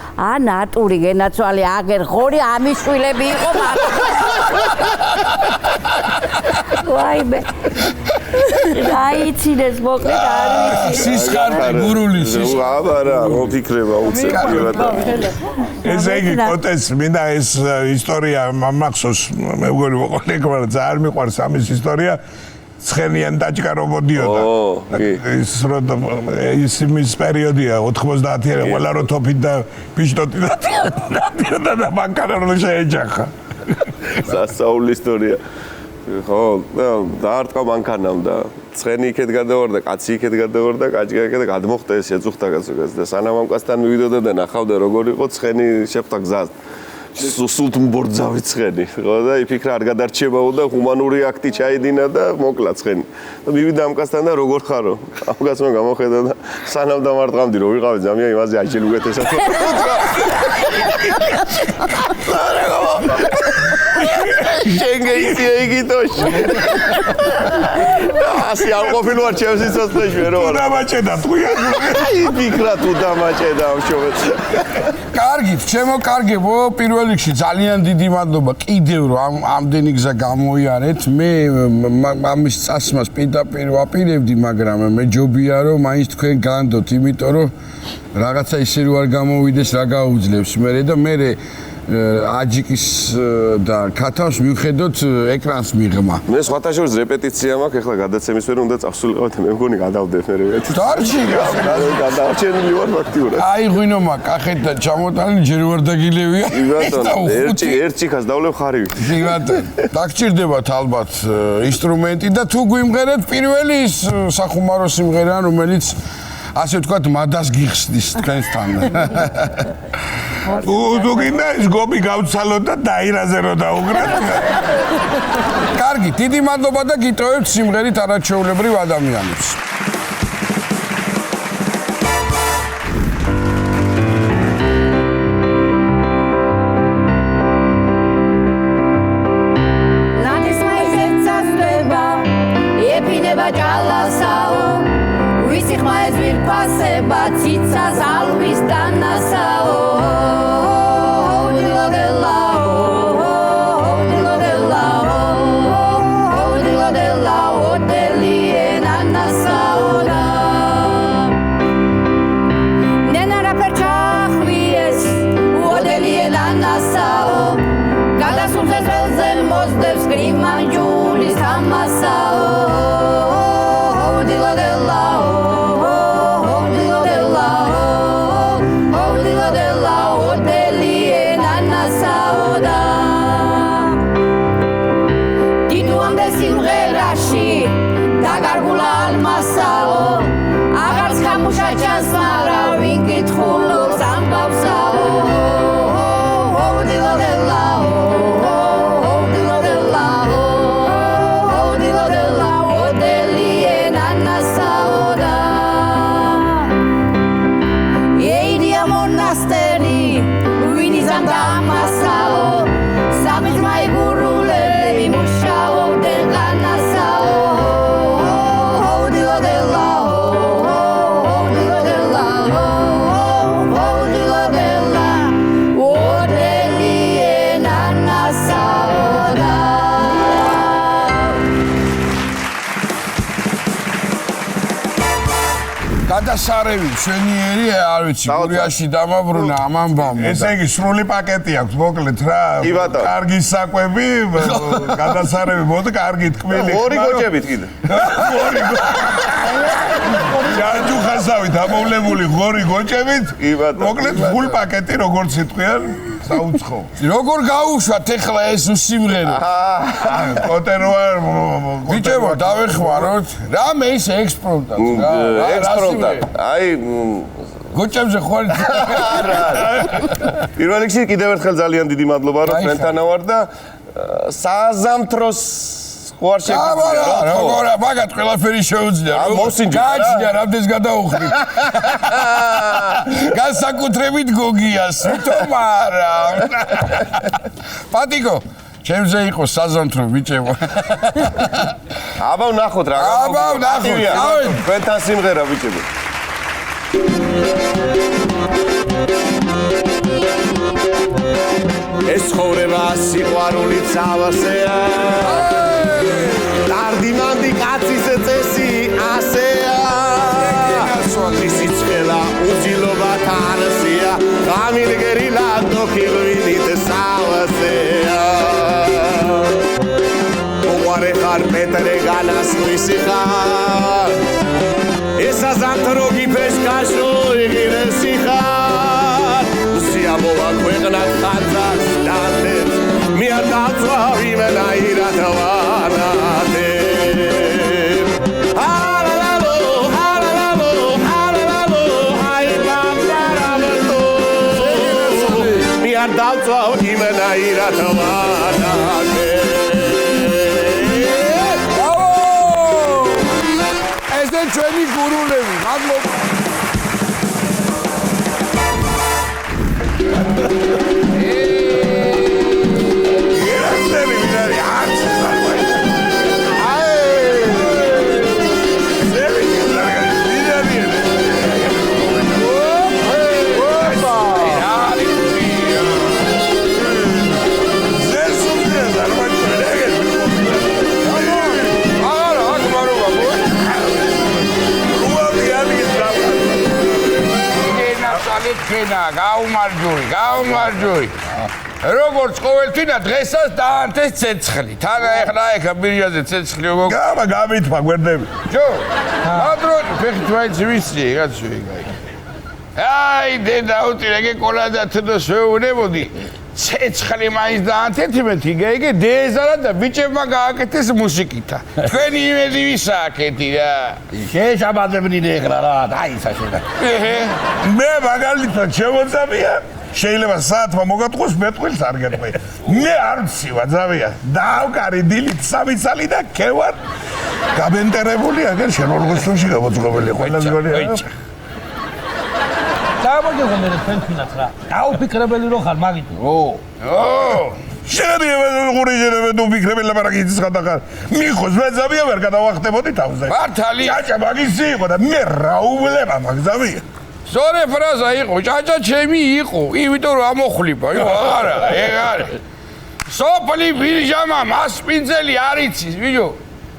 F: ნატური გენაცვალი აგერ ხორი ამის შვილები იყო ვაიმე რაიცინეს მოკლედ არ ვიცი
A: სისხარტი გურულის
C: აბარა მოფიქრება უცებიერად
B: ესე იგი კოტეს მინდა ეს ისტორია მახსოვს მე მგონი მოყოლეკმა ძალიან მიყვარს ამის ისტორია ცხენიან დაჭკა რო მოდიოდა ის რო ის იმის პერიოდია 90-იანი ყველა რო თოფით და პიშტოტი და ბანკარა რო შეეჯახა
C: სასაული ისტორია ხო დაარტყა მანქანამ და ცხენი იქეთ გადავარდა კაცი იქეთ გადავარდა კაჭკა იქეთ გადმოხდა ეს ეძუხდა კაცს და სანამ ამ კაცთან მივიდოდა და ნახავდა როგორ იყო ცხენი შეხვდა გზას სულთ მბორძავი ცხენი ხო და იფიქრა არ გადარჩებაო და ჰუმანური აქტი ჩაიდინა და მოკლა ცხენი და მივიდა ამ კაცთან და როგორ ხარო ამ კაცმა გამოხედა და სანამ დამარტყამდი რომ ვიყავი ზამია იმაზე აიჩელ უგეთესად შენგეიცი ეგიტოში ასე არ ყოფილვარ ჩემს სიცოცხლეში ვერ ვარ
B: დამაჭედა თქვია
C: იფიქრა თუ დამაჭედა ამ შოვეთ
A: კარგით, ჩემო კარგებო, პირველ რიგში ძალიან დიდი მადლობა კიდევ რომ ამდენი გზა გამოიარეთ. მე ამის წასმას პირდაპირ ვაპირებდი, მაგრამ მეჯობია რომ მაინც თქვენ განდოთ, იმიტომ რომ რაღაცა ისე რო არ გამოვიდეს, რა გაუძლებს მე და მე აჯიკის და ქათავს მივხედოთ ეკრანს მიღმა.
C: მე სხვათა შორის რეპეტიცია მაქვს, ეხლა გადაცემის ვერ უნდა წავსულიყავ და მე მგონი გადავდებ მე რეპეტიცია.
A: დარჩი
C: გადავჩენილი ვარ ფაქტიურად.
A: აი ღვინომა კახეთ და ჩამოტანილი ჯერ ვარ დაგილევია.
C: ერთ ჭიქას დავლევ ხარივით.
A: კი ბატონო. დაგჭირდებათ ალბათ ინსტრუმენტი და თუ გვიმღერეთ პირველი ის სახუმარო სიმღერა რომელიც ასე ვთქვათ მადას გიხსნის თქვენთან.
B: თუ გინდა ის გობი გავცალოთ და დაირაზე რო დაუგრათ.
A: კარგი, დიდი მადლობა და გიტოვებთ სიმღერით არაჩვეულებრივ ადამიანებს.
G: ციცას ალვის დანასაო
A: გადასარევი ჩვენიერი არ ვიცი გურიაში დამაბრუნა ამ ამბამ
B: ესე იგი სრული პაკეტი აქვს მოკლედ რა კარგი საკვები გადასარევი მოდი კარგი თქმელი
C: ორი გოჭებით კიდე
B: ჯანჯუხასავით ამოვლებული ღორი გოჭებით მოკლედ ფულ პაკეტი როგორც იტყვიან საუცხო
A: როგორ გაუშვათ ეხლა ეს სიმღერა
B: კოტეროა
A: ბიჭებო დავეხმაროთ რამე ის ექსპრომტად
C: ექსპრომტად აი
A: გოჭებზე ხوار
C: პირველ რიგში კიდევ ერთხელ ძალიან დიდი მადლობა რომ თქვენთან ვარ და საზამთროს ხوار შეგვიძლია.
A: როგორ მაგათ ყველაფერი შეუძლია.
C: მოსინჯო.
A: გააჩნია რამდენს გადაუხდით. განსაკუთრებით გოგიას, თომ არა. პატიკო, ჩემზე იყო საზამთრო ბიჭებო.
C: აბა ვნახოთ რა.
A: აბა ვნახოთ. ავი.
C: თქვენთან სიმღერა ბიჭებო. ეს ხოვრება სიყვარული წავასეა. დარდიმანდი კაცის წესი ასეა. სიცხელა უძილობა თანასია. გამილგერილა დოქილვინით სავასეა. უყარე ხარ პეტრე განასხვისი ხარ. ეს საზამთრო გიფეშკაშო იღირესი ხარ. სიამოვა ქვეყნად ხანძარს დათებს. მე არ დაწვა ვიმენაირად ვანათებ. ჰალალალო, ჰალალალო, ჰალალალო, აი ბამბარამალო. მე არ დაწვა ვიმენაირად ვანათებ.
A: ესე ჩვენი გურულები, მადლობა. გაუმარჯვი. როგორც ყოველთვინა დღესაც დაანთეს ცეცხლი. თან ახლა ეხა ბირჟაზე ცეცხლი როგორ
B: გამითმა გვერდები.
A: ჯო. ადრონი ფეხით ვაიც ვიცი, კაცო ეგაი. აი დედა უტირე კოლადა თდო შეუნებოდი. ცეცხლი მაინც დაანთეთმეთი, იგე დეზარა და ბიჭებმა გააკეთეს მუსიკითა. თქვენი იმედი ვისააკეთი რა.
H: შეშაბადებნი ეხლა რა, დაისაშედა.
B: მე მაგალითად შემოწამია შეიძლება საათმა მოგატყოს მეტყვილს არ გეტყვი. მე არ ვცივა ძავია. დავკარი დილით 3 წალი და ქევარ გაბენტერებული აგერ შენ ორგოსტოში გამოწყობილი ყველა ზგონია.
H: დააბაგებო მე თქვენთვინაც რა. დაუფიქრებელი რო ხარ მაგით.
B: შეიძლება გურიჟერები თუ ფიქრები ლაპარაკის ხანდახან. მიხოს მე ძავია ვერ გადავახტებოდი თავზე.
A: მართალი.
B: ჭაჭა მაგისი იყო და მე რა უვლება მაგ ძავია.
A: ზორე ფრაზა იყო, ჭაჭა ჩემი იყო, იმიტომ რომ ამოხლიბა, არა, ეგ არის. სოფლი ბირჟამა მასპინძელი არ იცის, ვიჯო.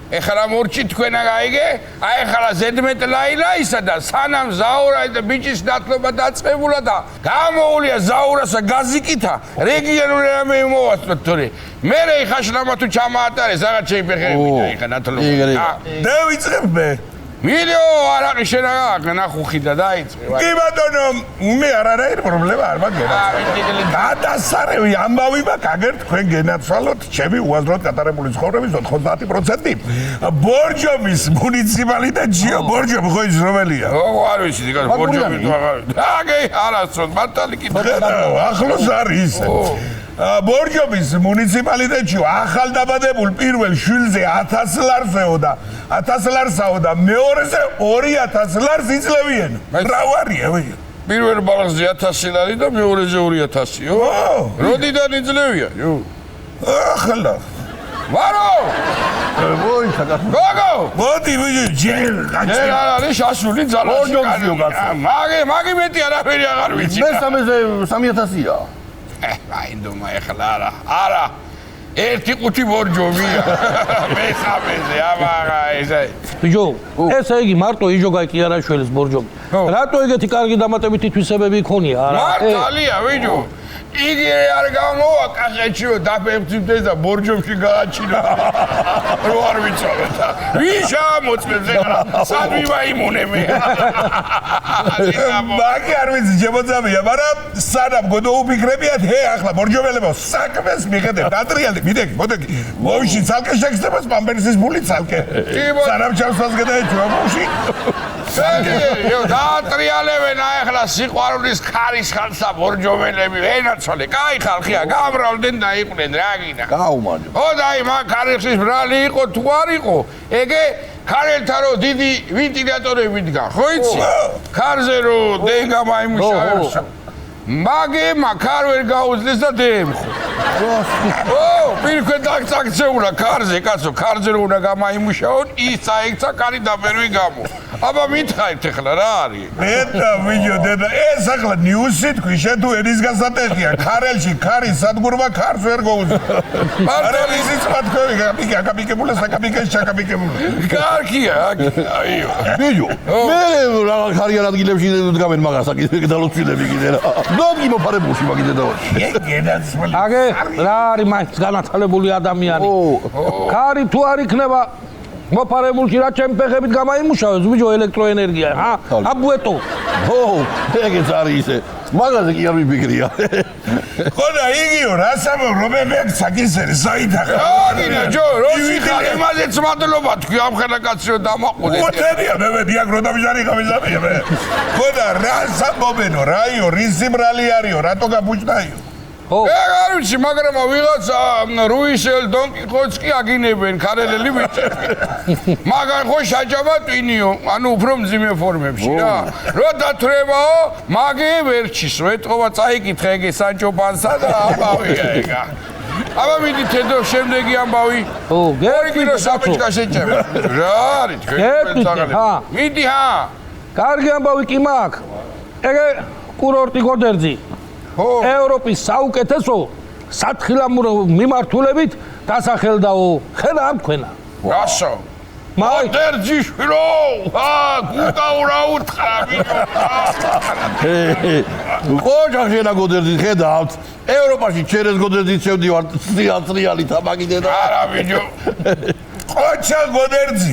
A: ეხლა მორჩი თქვენა გაიგე? აი ეხლა ზედმეტ ლაილაისა და სანამ ზაურა და ბიჭის დათლობა დაწყებულა და გამოუვლია ზაურასა გაზიკითა, რეგიონული რამე მოვასწროთ თორე. მე ეხლა შლამა თუ ჩამაატარეს, რაღაც შეიფერხები და ეხლა დათლობა.
B: დავიწყებ მე.
A: ვიდეო არაყი შენაგა ნახუხი და დაიწყე.
B: კი ბატონო, მე არანაირი პრობლემა არ მაგერა. გადასარევი ამბავი მაქვს, აგერ თქვენ გენაცვალოთ ჩემი უაზროდ გატარებული ცხოვრების 90%. ბორჯომის მუნიციპალიტეტშიო, ბორჯომი ხო ის რომელია?
A: არ ვიცი, იგივე ბორჯომი თუ აღარ. აგე არასწორ, მართალი კითხვა.
B: ახლოს არის. ბორჯომის მუნიციპალიტეტში ახალ დაბადებულ პირველ შვილზე 1000 ლარსეო და 1000 ლარსაო და მეორეზე 2000 ლარს იძლევიან. რა ვარია ვეი?
A: პირველ ბალახზე 1000 ლარი და მეორეზე 2000-იო? როდიდან იძლევიან?
B: ახლა.
A: ვარო! გოგო!
B: მოდი ვიჯი ჯერ გაჩერე.
A: ჯერ არის შაშული ძალაში.
H: ბორჯომიო კაცო.
A: მაგი მეტი არაფერი აღარ ვიცი.
H: მე 3000-ია.
A: აი ნდომა ეხლა არა. ერთი ყუთი ბორჯომია. მე-3-ზე აბა ესე.
H: ბიჭო, ესე იგი მარტო იჯოგაი კი არა შველის ბორჯომი. რატო ეგეთი კარგი დამატებითი თვისებები ქონია არა?
A: მართალია ვიჯო. იგი არ გამოვა კახეთშიო დაფებწივდეს და ბორჯომში გააჩინა. რო არ ვიცავ და ვიშა მოწმებს ეხლა სად ვიმაიმუნე მე.
B: მაგი არ ვიცი შემოწამია, მაგრამ სანამ გოდოუფიქრებიათ, ახლა ბორჯომელებო საქმეს მიხედებთ. ატრიალდი, მიდექი, მოდექი. მოვში ცალკე შეგსტებას პამპერსის ბული ცალკე. სანამ ჩავსვას გადაეჭვა მოვში.
A: დაატრიალებენ ახლა სიყვარულის ხარის ხალხსა ბორჯომელები ვენაცვალე კაი ხალხია გამრავლდნენ და იყვნენ რა გინდა
I: გაუმარჯო
A: ო და აი მაგ ხარიხის ბრალი იყო თუ არ იყო ეგე ქარელთა რო დიდი ვენტილატორები დგან ხო იცი ქარზე რო დეგა მაიმუშავებს მაგემა ქარ ვერ გაუძლეს და დემხო ო პირქვე დაგწაქცეულა ქარზე კაცო ქარზე რო უნდა გამაიმუშაონ ის წაიქცა კარი დაბერვი გამო აბა მითხარით ახლა რა არის
B: დედა ვიდეო დედა ეს ახლა ნიუსი თქვი შენ თუ ერის გასატეხია ქარელში ქარის სადგურმა ქარს ვერ გაუძლებს არა ისიც მათქვევი გაკაპიკებულა საკაპიკეს ჩაკაპიკებულა
A: კარგია აიო
I: ბიჯო მე რა ხარიან ადგილებში დგამენ მაგას აქ დალოცილები კიდე რა დოგი მოფარებულში მაგიდე და
B: გედაცმული
H: აგე რა არის მაინც განათლებული ადამიანი ქარი თუ არ იქნება მოფარებულში რა ჩემ ფეხებით გამაიმუშავებს ბიჯო ელექტროენერგია ჰა აბუეტო
I: ო ეგეც არის ისე მაგაზე კი არ მიფიქრია
B: ხოდა იგიო რასამო რომელი საკისერი საიდან
A: აგინა ჯო როჩი ხარ იმაზეც მადლობა თქვი ამ ხელაკაციო დამაყუდე
B: უთენია მე დიაგ რო დამიჟარი გამიზამია მე ხოდა რასამობენო რაიო რისიმრალი არისო რატო გაბუჭდაიო
A: ეგ არ ვიცი მაგრამ ვიღაცა რუისელ დონკიხოცკი აგინებენ ქარელელი ბიჭები მაგარ ხო შაჭამა ტვინიო ანუ უფრო მძიმე ფორმებში რა რო დათრებაო მაგე ვერჩის რო ეთყობა წაიკითხე ეგე სანჭო პანსა და ამბავია ეგა აბა მიდით ედო შემდეგი ამბავი
H: ო
A: ორი კილო საბჭკა შეჭება რა არის თქვენ მიდი ჰა
H: კარგი ამბავი კი მაქვს ეგე კურორტი გოდერძი ევროპის საუკეთესო სათხილამურო მიმართულებით დასახელდაო ხელა ამ თქვენა
A: რასო მოდერძიშვილო გუტაურა უთხრა
I: ყოჯა შენა გოდერძის ხედავთ ევროპაში ჩერეს გოდერძის შევდივარ წრიალი თამაგიდე და
A: არა ბიჭო
B: ყოჩა გოდერძი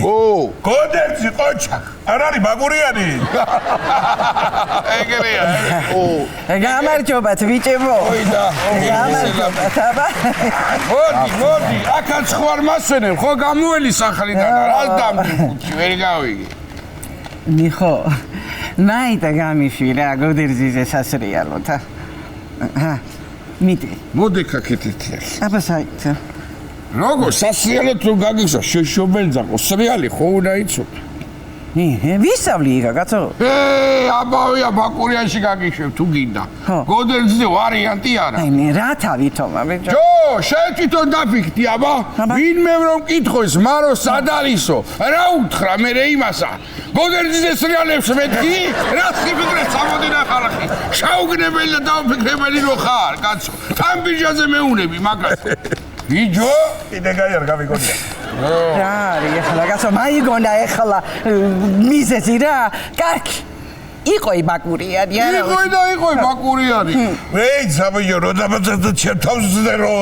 B: გოდერძი ყოჩა არ არის მაგურიანი
A: ეგრეა
J: გამარჯობათ ბიჭებო
A: ოიდა
J: გამარჯობათ აბა
A: მოდი აქაც ხوار მასვენებ ხო გამოელი სახლიდან რას დამდი ვერ გავიგე
J: მიხო ნაიდა გამიშვირა გოდერძიზე სასრიალოთ ჰა მიდი
A: მოდი კაკეთეთი
J: აბა საით
A: როგორ სასრიალოთ რომ გაგიხსა შეშობელძაკო სრიალი ხო უნდა იცოდე
J: ვისავლი იგა კაცო
A: აბავია ბაკურიანში გაგიშვებ თუ გინდა გოდერძზე ვარიანტი არა
J: აი მე რა თავითომა ბიჭო
A: ჯო შენ თვითონ დაფიქრდი აბა ვინმე რომ მკითხოს მარო სად არისო რა უთხრა მე იმასა გოდერძზე სრიალებს მეთქი რა სიფიქრე სამოდინა ხალხი შაუგნებელი და დაუფიქრებელი რო ხარ კაცო ამ ბიჭაზე მეუნები მაგას ბიჭო
B: კიდე გაიარ გავიგონია
J: რა არის ახლა კაცო მაიგონა ახლა მიზეზი რა კარგი იყოი ბაკურიანი არა
A: იყოი და იყოი ბაკურიანი
B: ვეი საბიო რო დამაძდა ჩემთავზე რო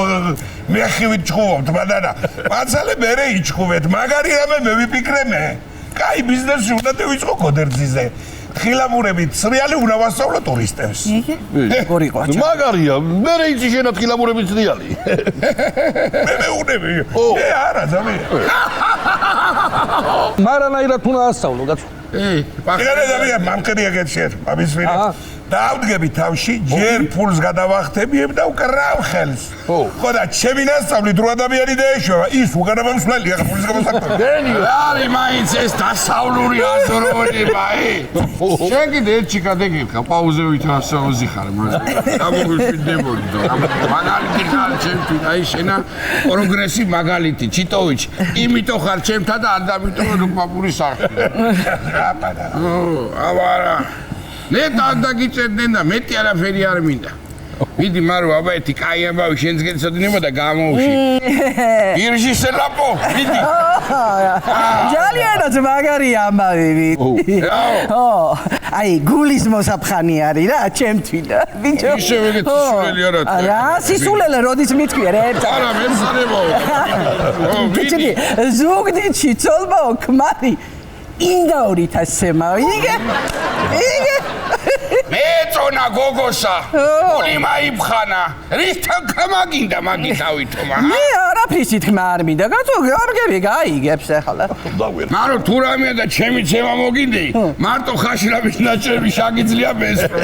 B: მეხივით ჩხუბობთ მადანა მაცალე მერე იჩხუბეთ მაგარი რამე მე ვიფიქრე მე კაი ბიზნესი უნდა დავიწყო გოდერძიზე თხილამურებით სრიალი უნდა ვასწავლო ტურისტებს
J: გორი ყოჩა
I: მაგარია მე იცი შენა თხილამურებით სრიალი
B: მე მეუნები არა ზამია
H: მარანაირად უნდა ასწავლო კაცო
B: ეგრე ზამია მამკერია გეჩერ ამისვინა დავდგები თავში ჯერ ფულს გადავახტებიებ და უკრავ ხელს ხო და ჩემი ნასწავლით რო ადამიანი დაეშვება ის უგანამამსვლელი ახლა ფულის გამოსაკუთრებით
A: დენიო არის მაინც ეს დასავლური აზროვნება შენ კიდე ერთი გადაგიხა პაუზებით ასაოზი ხარ მას გამოგიშვიდებოდი და მაგალითი ხარ ჩემთვის აი შენა პროგრესი მაგალითი ჩიტოვიჩი იმიტომ ხარ ჩემთან და არ დამიტოვე რუკმაპური სახში აბარა ნეტა დაგიწერდნენ და მეტი არაფერი არ მინდა. მიდი მარო აბა ერთი კაი ამბავი შენს გეცოდინება და გამოვში. ირში სელაპო, მიდი.
J: ჯალიანაც მაგარი ამბავი. აი გულის მოსაფხანი არის რა ჩემთვის და ბიჭო.
A: ისე ვეგეთ სულელი არა.
J: რა სისულელე როდის მithქვია რა ერთ.
A: არა მე მსარებაო.
J: ბიჭი ზუგდიდში ცოლბაო ქმარი ინდა 200-მა იგე
A: მეწონა გოგოსა გული მაიფხანა რისთან გამაგინდა მაგი დავითომა
J: მე არაფრისი თქმა არ მინდა კაცო გიორგები გაიგებს ახლა
A: მარო თუ რამეა და ჩემი ცემა მოგინდეი მარტო ხაშრაბის ნაწები შაგიძლია მესრო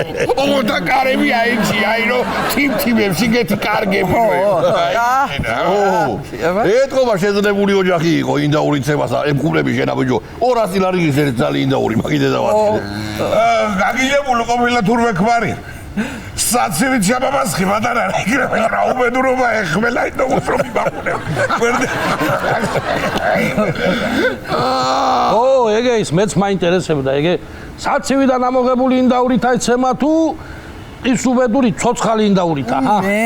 A: ოღონდ კარები აიჭი აი რო თიმთიმებს იგეთი კარგები
I: ეთქობა შეძლებული ოჯახი იყო ინდაური ცემასა ემკურები შენაბიჯო 200 ლარი გიზერეთ ძალიან ინდაური მაგიდე დავაწყე
B: გაგიჟებული ყოფილა თურმე ქმარი საცივით შაბაბასხი მადარ არა იგრე რა უბედურობა ეხმელა იტო უცრობი ბახუნე
H: ეგე ის მეც მაინტერესებდა ეგე საცივიდან ამოღებული ინდაურით აიცემა თუ ის უბედური ცოცხალი ინდაურითა
J: მე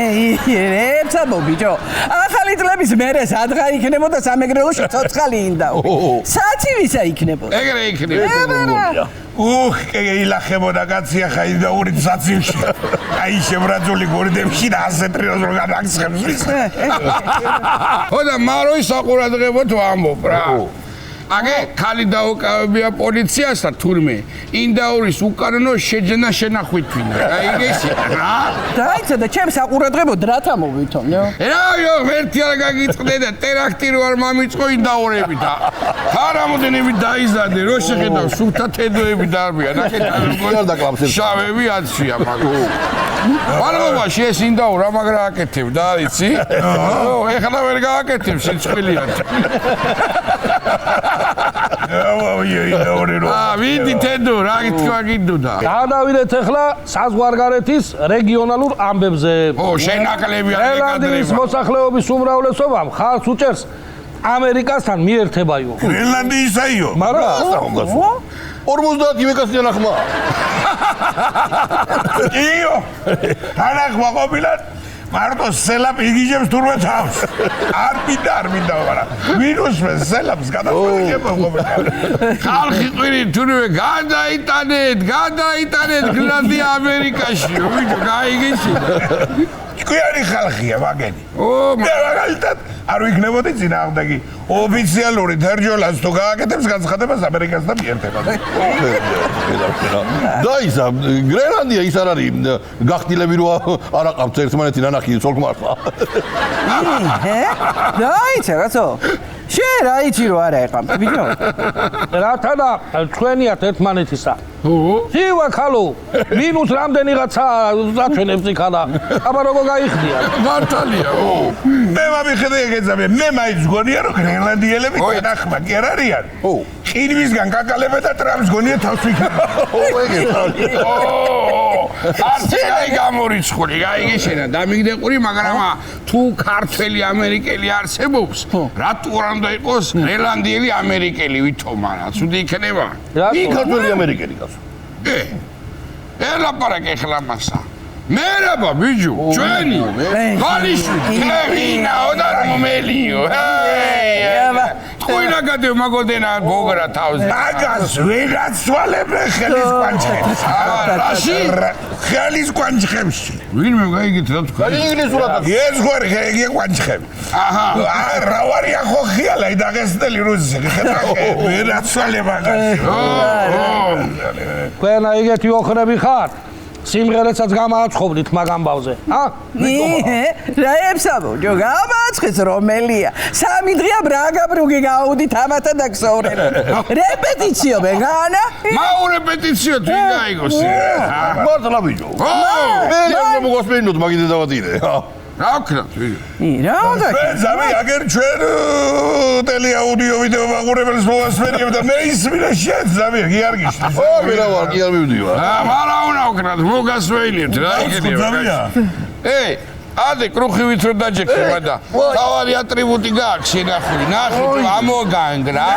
J: ირებსა ბიჭო ახალი წლების მერე სადღა იქნებოდა სამეგრელოში ცოცხალი ინდაური საცივისა იქნებოდა
A: ეგრე იქნებოდა
B: ილახებოდა კაცი ახლა ინდაურით საცივში აი შებრაძული გორდებში და ასეთ როს რო გადაგცხებს
A: ხოდა მაროი საყურადღებოდ ვამბობ რა აგე ხალი დაუკავებია პოლიციასთან თურმე ინდაურის უკანონო შეჯნა შენახვით ვინა გაიგეში რა
J: დაიცა და ჩემს საყურადღებოდ რათა მოვითონო
A: რა ერთი არ გაგიწყდე და ტერაქტი რო არ მომიწყო ინდაურები და თარამოდენები დაიზადე რო შეხედავ სუფთა თედოები დარბია ნახეთ შავები აცვია მაგო მალობაში ეს ინდაურა მაგრა აკეთებდა იცი ეხლა ვერ გააკეთებ სიცხვილიად ვიდი თედო რა თქვა გინდოდა
H: გადავიდეთ ახლა საზღვარგარეთის რეგიონალურ ამბებზე
A: შენაკლები არის
H: გრენლანდიის მოსახლეობის უმრავლესობა ხალხს უჭერს ამერიკასთან მიერთებაიო
B: გრენლანდიისაიო
H: მაგრამ
I: 50 იმეკასიან ახმა
B: იო თანახმა ყოფილა მარტო სელაპ იგიჟებს თურმე თავს არ მინდა მაგრამ ვირუსმე სელაპს გადაყვება
A: ხალხი ყვირი თურმე გადაიტანეთ გრენლანდია ამერიკაში ვიდო გაიგეში
B: ჭკვიანი ხალხია ვაგენი მაგალითად არ ვიქნებოდი წინააღმდეგი ოფიციალური თერჯოლას თუ გააკეთებს განცხადებას ამერიკასთან მიერთებაზე
I: დაისა გრენლანდია ის არ არის გახდილები რო არ აყავთ ერთმანეთი ნანახი ცოლქმართლა
J: დაიცა კაცო შენ რა იცი რო არა ეყავთ ბიჭო
H: რათა და თქვენიათ ერთმანეთისა ძივა ხალო მინუს რამდენიღაცა დაჩვენებს იქა და აბა როგორ გაიხდია
A: მართალია
B: მე მომიხედე ეგეცამე მე მაინც გონია რომ გრენლანდიელები თანახმა კი არ არიან ყირვისგან კაკალებე და ტრამს გონია თავს ვიქნება
A: ასე აი გამორიცხული გაიგეშენა დამიგდეყური მაგრამ თუ ქართველი ამერიკელი არსებობს რატო არ უნდა იყოს გრენლანდიელი ამერიკელი ვითომ არა ცუდი იქნება
I: კი ქართველი ამერიკელი გასო
A: ელაპარაკე ახლა მასა მერაბა ბიჯუ ჩვენი გალიშვი ვინაო და მომელიო თქვენ აგადე მაგოდენა გოგრა თავზე
B: მაგას ვერაცვალებ ხელის კვანჩხებს
A: რაში
B: ხელის კვანჩხებში
A: ვინმე გაიგეთ რა თქვა
I: ინგლისურად
B: ეს გვარი ხე კვანჩხები აჰა რა ვარია ხო ხიალა დაღესტელი რუსი ვერაცვალებ მაგას
H: თქვენ აიგეთი ოხრები ხარ სიმღერასაც გამააცხობდით მაგ ამბავზე
J: რა ებსაბო ჯო გამააცხეს რომელია სამი დღეა ბრაგაბრუგი გაუდით ამათა და ქსოვრენ რეპეტიციო ვეგანა
A: მაუ რეპეტიციო თუ გაიგოს
I: მართლა ბიჭო მე ამ მოგოსმენოთ მაგიდე დავატირე
A: რა ვქნათ
J: რა უნდა
B: ზამი აგერ ჩვენ ტელი აუდიო ვიდეო მაყურებელს მოვასმენიებ და მე ისმინე შენ ზამი კი არ გიშლის
I: მე რა ვარ კი არ მივდივარ
A: არა უნდა ვქნათ მოგასმენიებთ რა იქნება άδე კრუხივით რო დაჯექება და თავარი ატრიბუტი გააქვს შენახული ნახე ამოგანგრა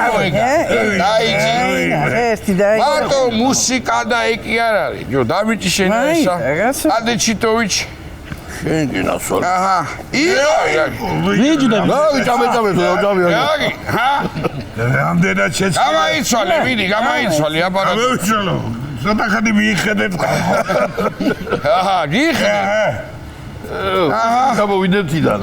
A: დაიჭი
J: ერთი დაიჭი
A: მარტო მუსიკა და ეკი არ არის ჯო დამიჭი შენ ისა ადე ჩიტოვიჩი
I: შენ გინასol
A: აჰა
H: ვიჯდები
I: რა ვიჭამეჭამე თუ დავდავია
A: გაგი ჰა
B: რამდენად შეცვალე
A: გამაიცვალე ვიდი გამაიცვალე აბარა
B: გამოვიცვალო ცოტა ხანი მიიხედეთ
A: აჰა გიხედე
I: გამოვიდეთ თიდან.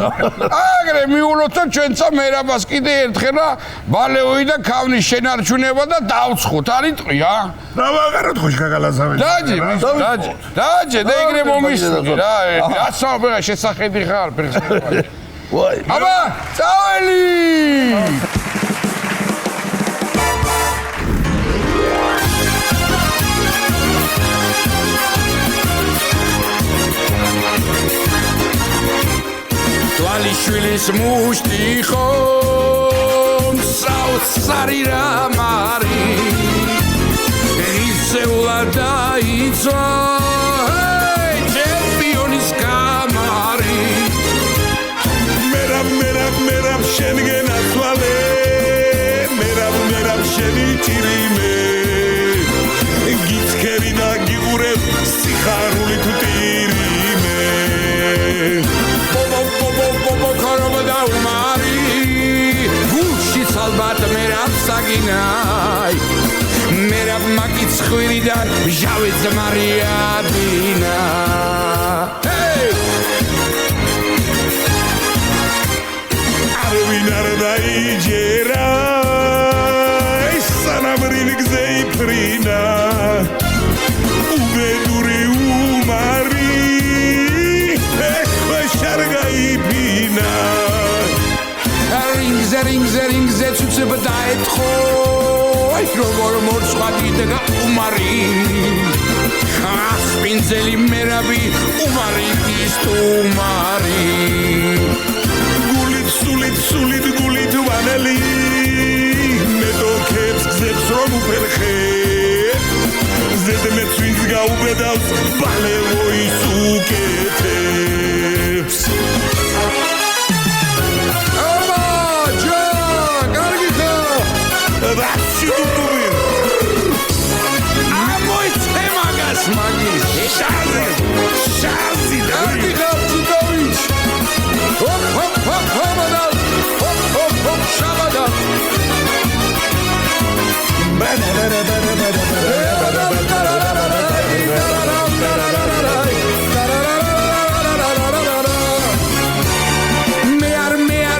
A: აგრე მიულოთ ჩვენცა მერაბას კიდე ერთხელა ბალეოი და ქავნის შენარჩუნება და დავცხოთ არის ტყია.
B: დავაღაროთ ხო შეგალაზავე.
A: დაჯი და ეგრე მომისწრი რა. ასაუბერა შესახედი ხარ ფერხსნებაში.
I: ვაი.
A: აბა, წაველი! თვალიშვილის მუშტი ხომ საოცარი რამარი ისეულა დაიცვა ჩემპიონის კამარი
B: მერაბ შენ გენაცვალე მერაბ შენი ჭირიმე გიცქერი და გიყურებ სიხარული თუ ტირიმე
A: ალბათ მერაბ საგინაი მერაბ მაგიც ხვირიდან ჟავე ძმარია დინა
B: არავინ არ დაიჯერა სანამრინ გზე იფრინა უბედური უმარი ეხლა შარგაიფინა
A: ringze ცუცებ დაეთხო როგორ მორცვა დიდგა უმარი ასპინძელი მერაბი უმარი ის თუმარი სულით გულით ვანელი მე то ქებს გზებს რომ უფერხე ზედმე წვინს გაუბედავს ბალევოის უკეთებს
B: შაზი
A: დაი გაფციტოვич ჰოპ შაბადა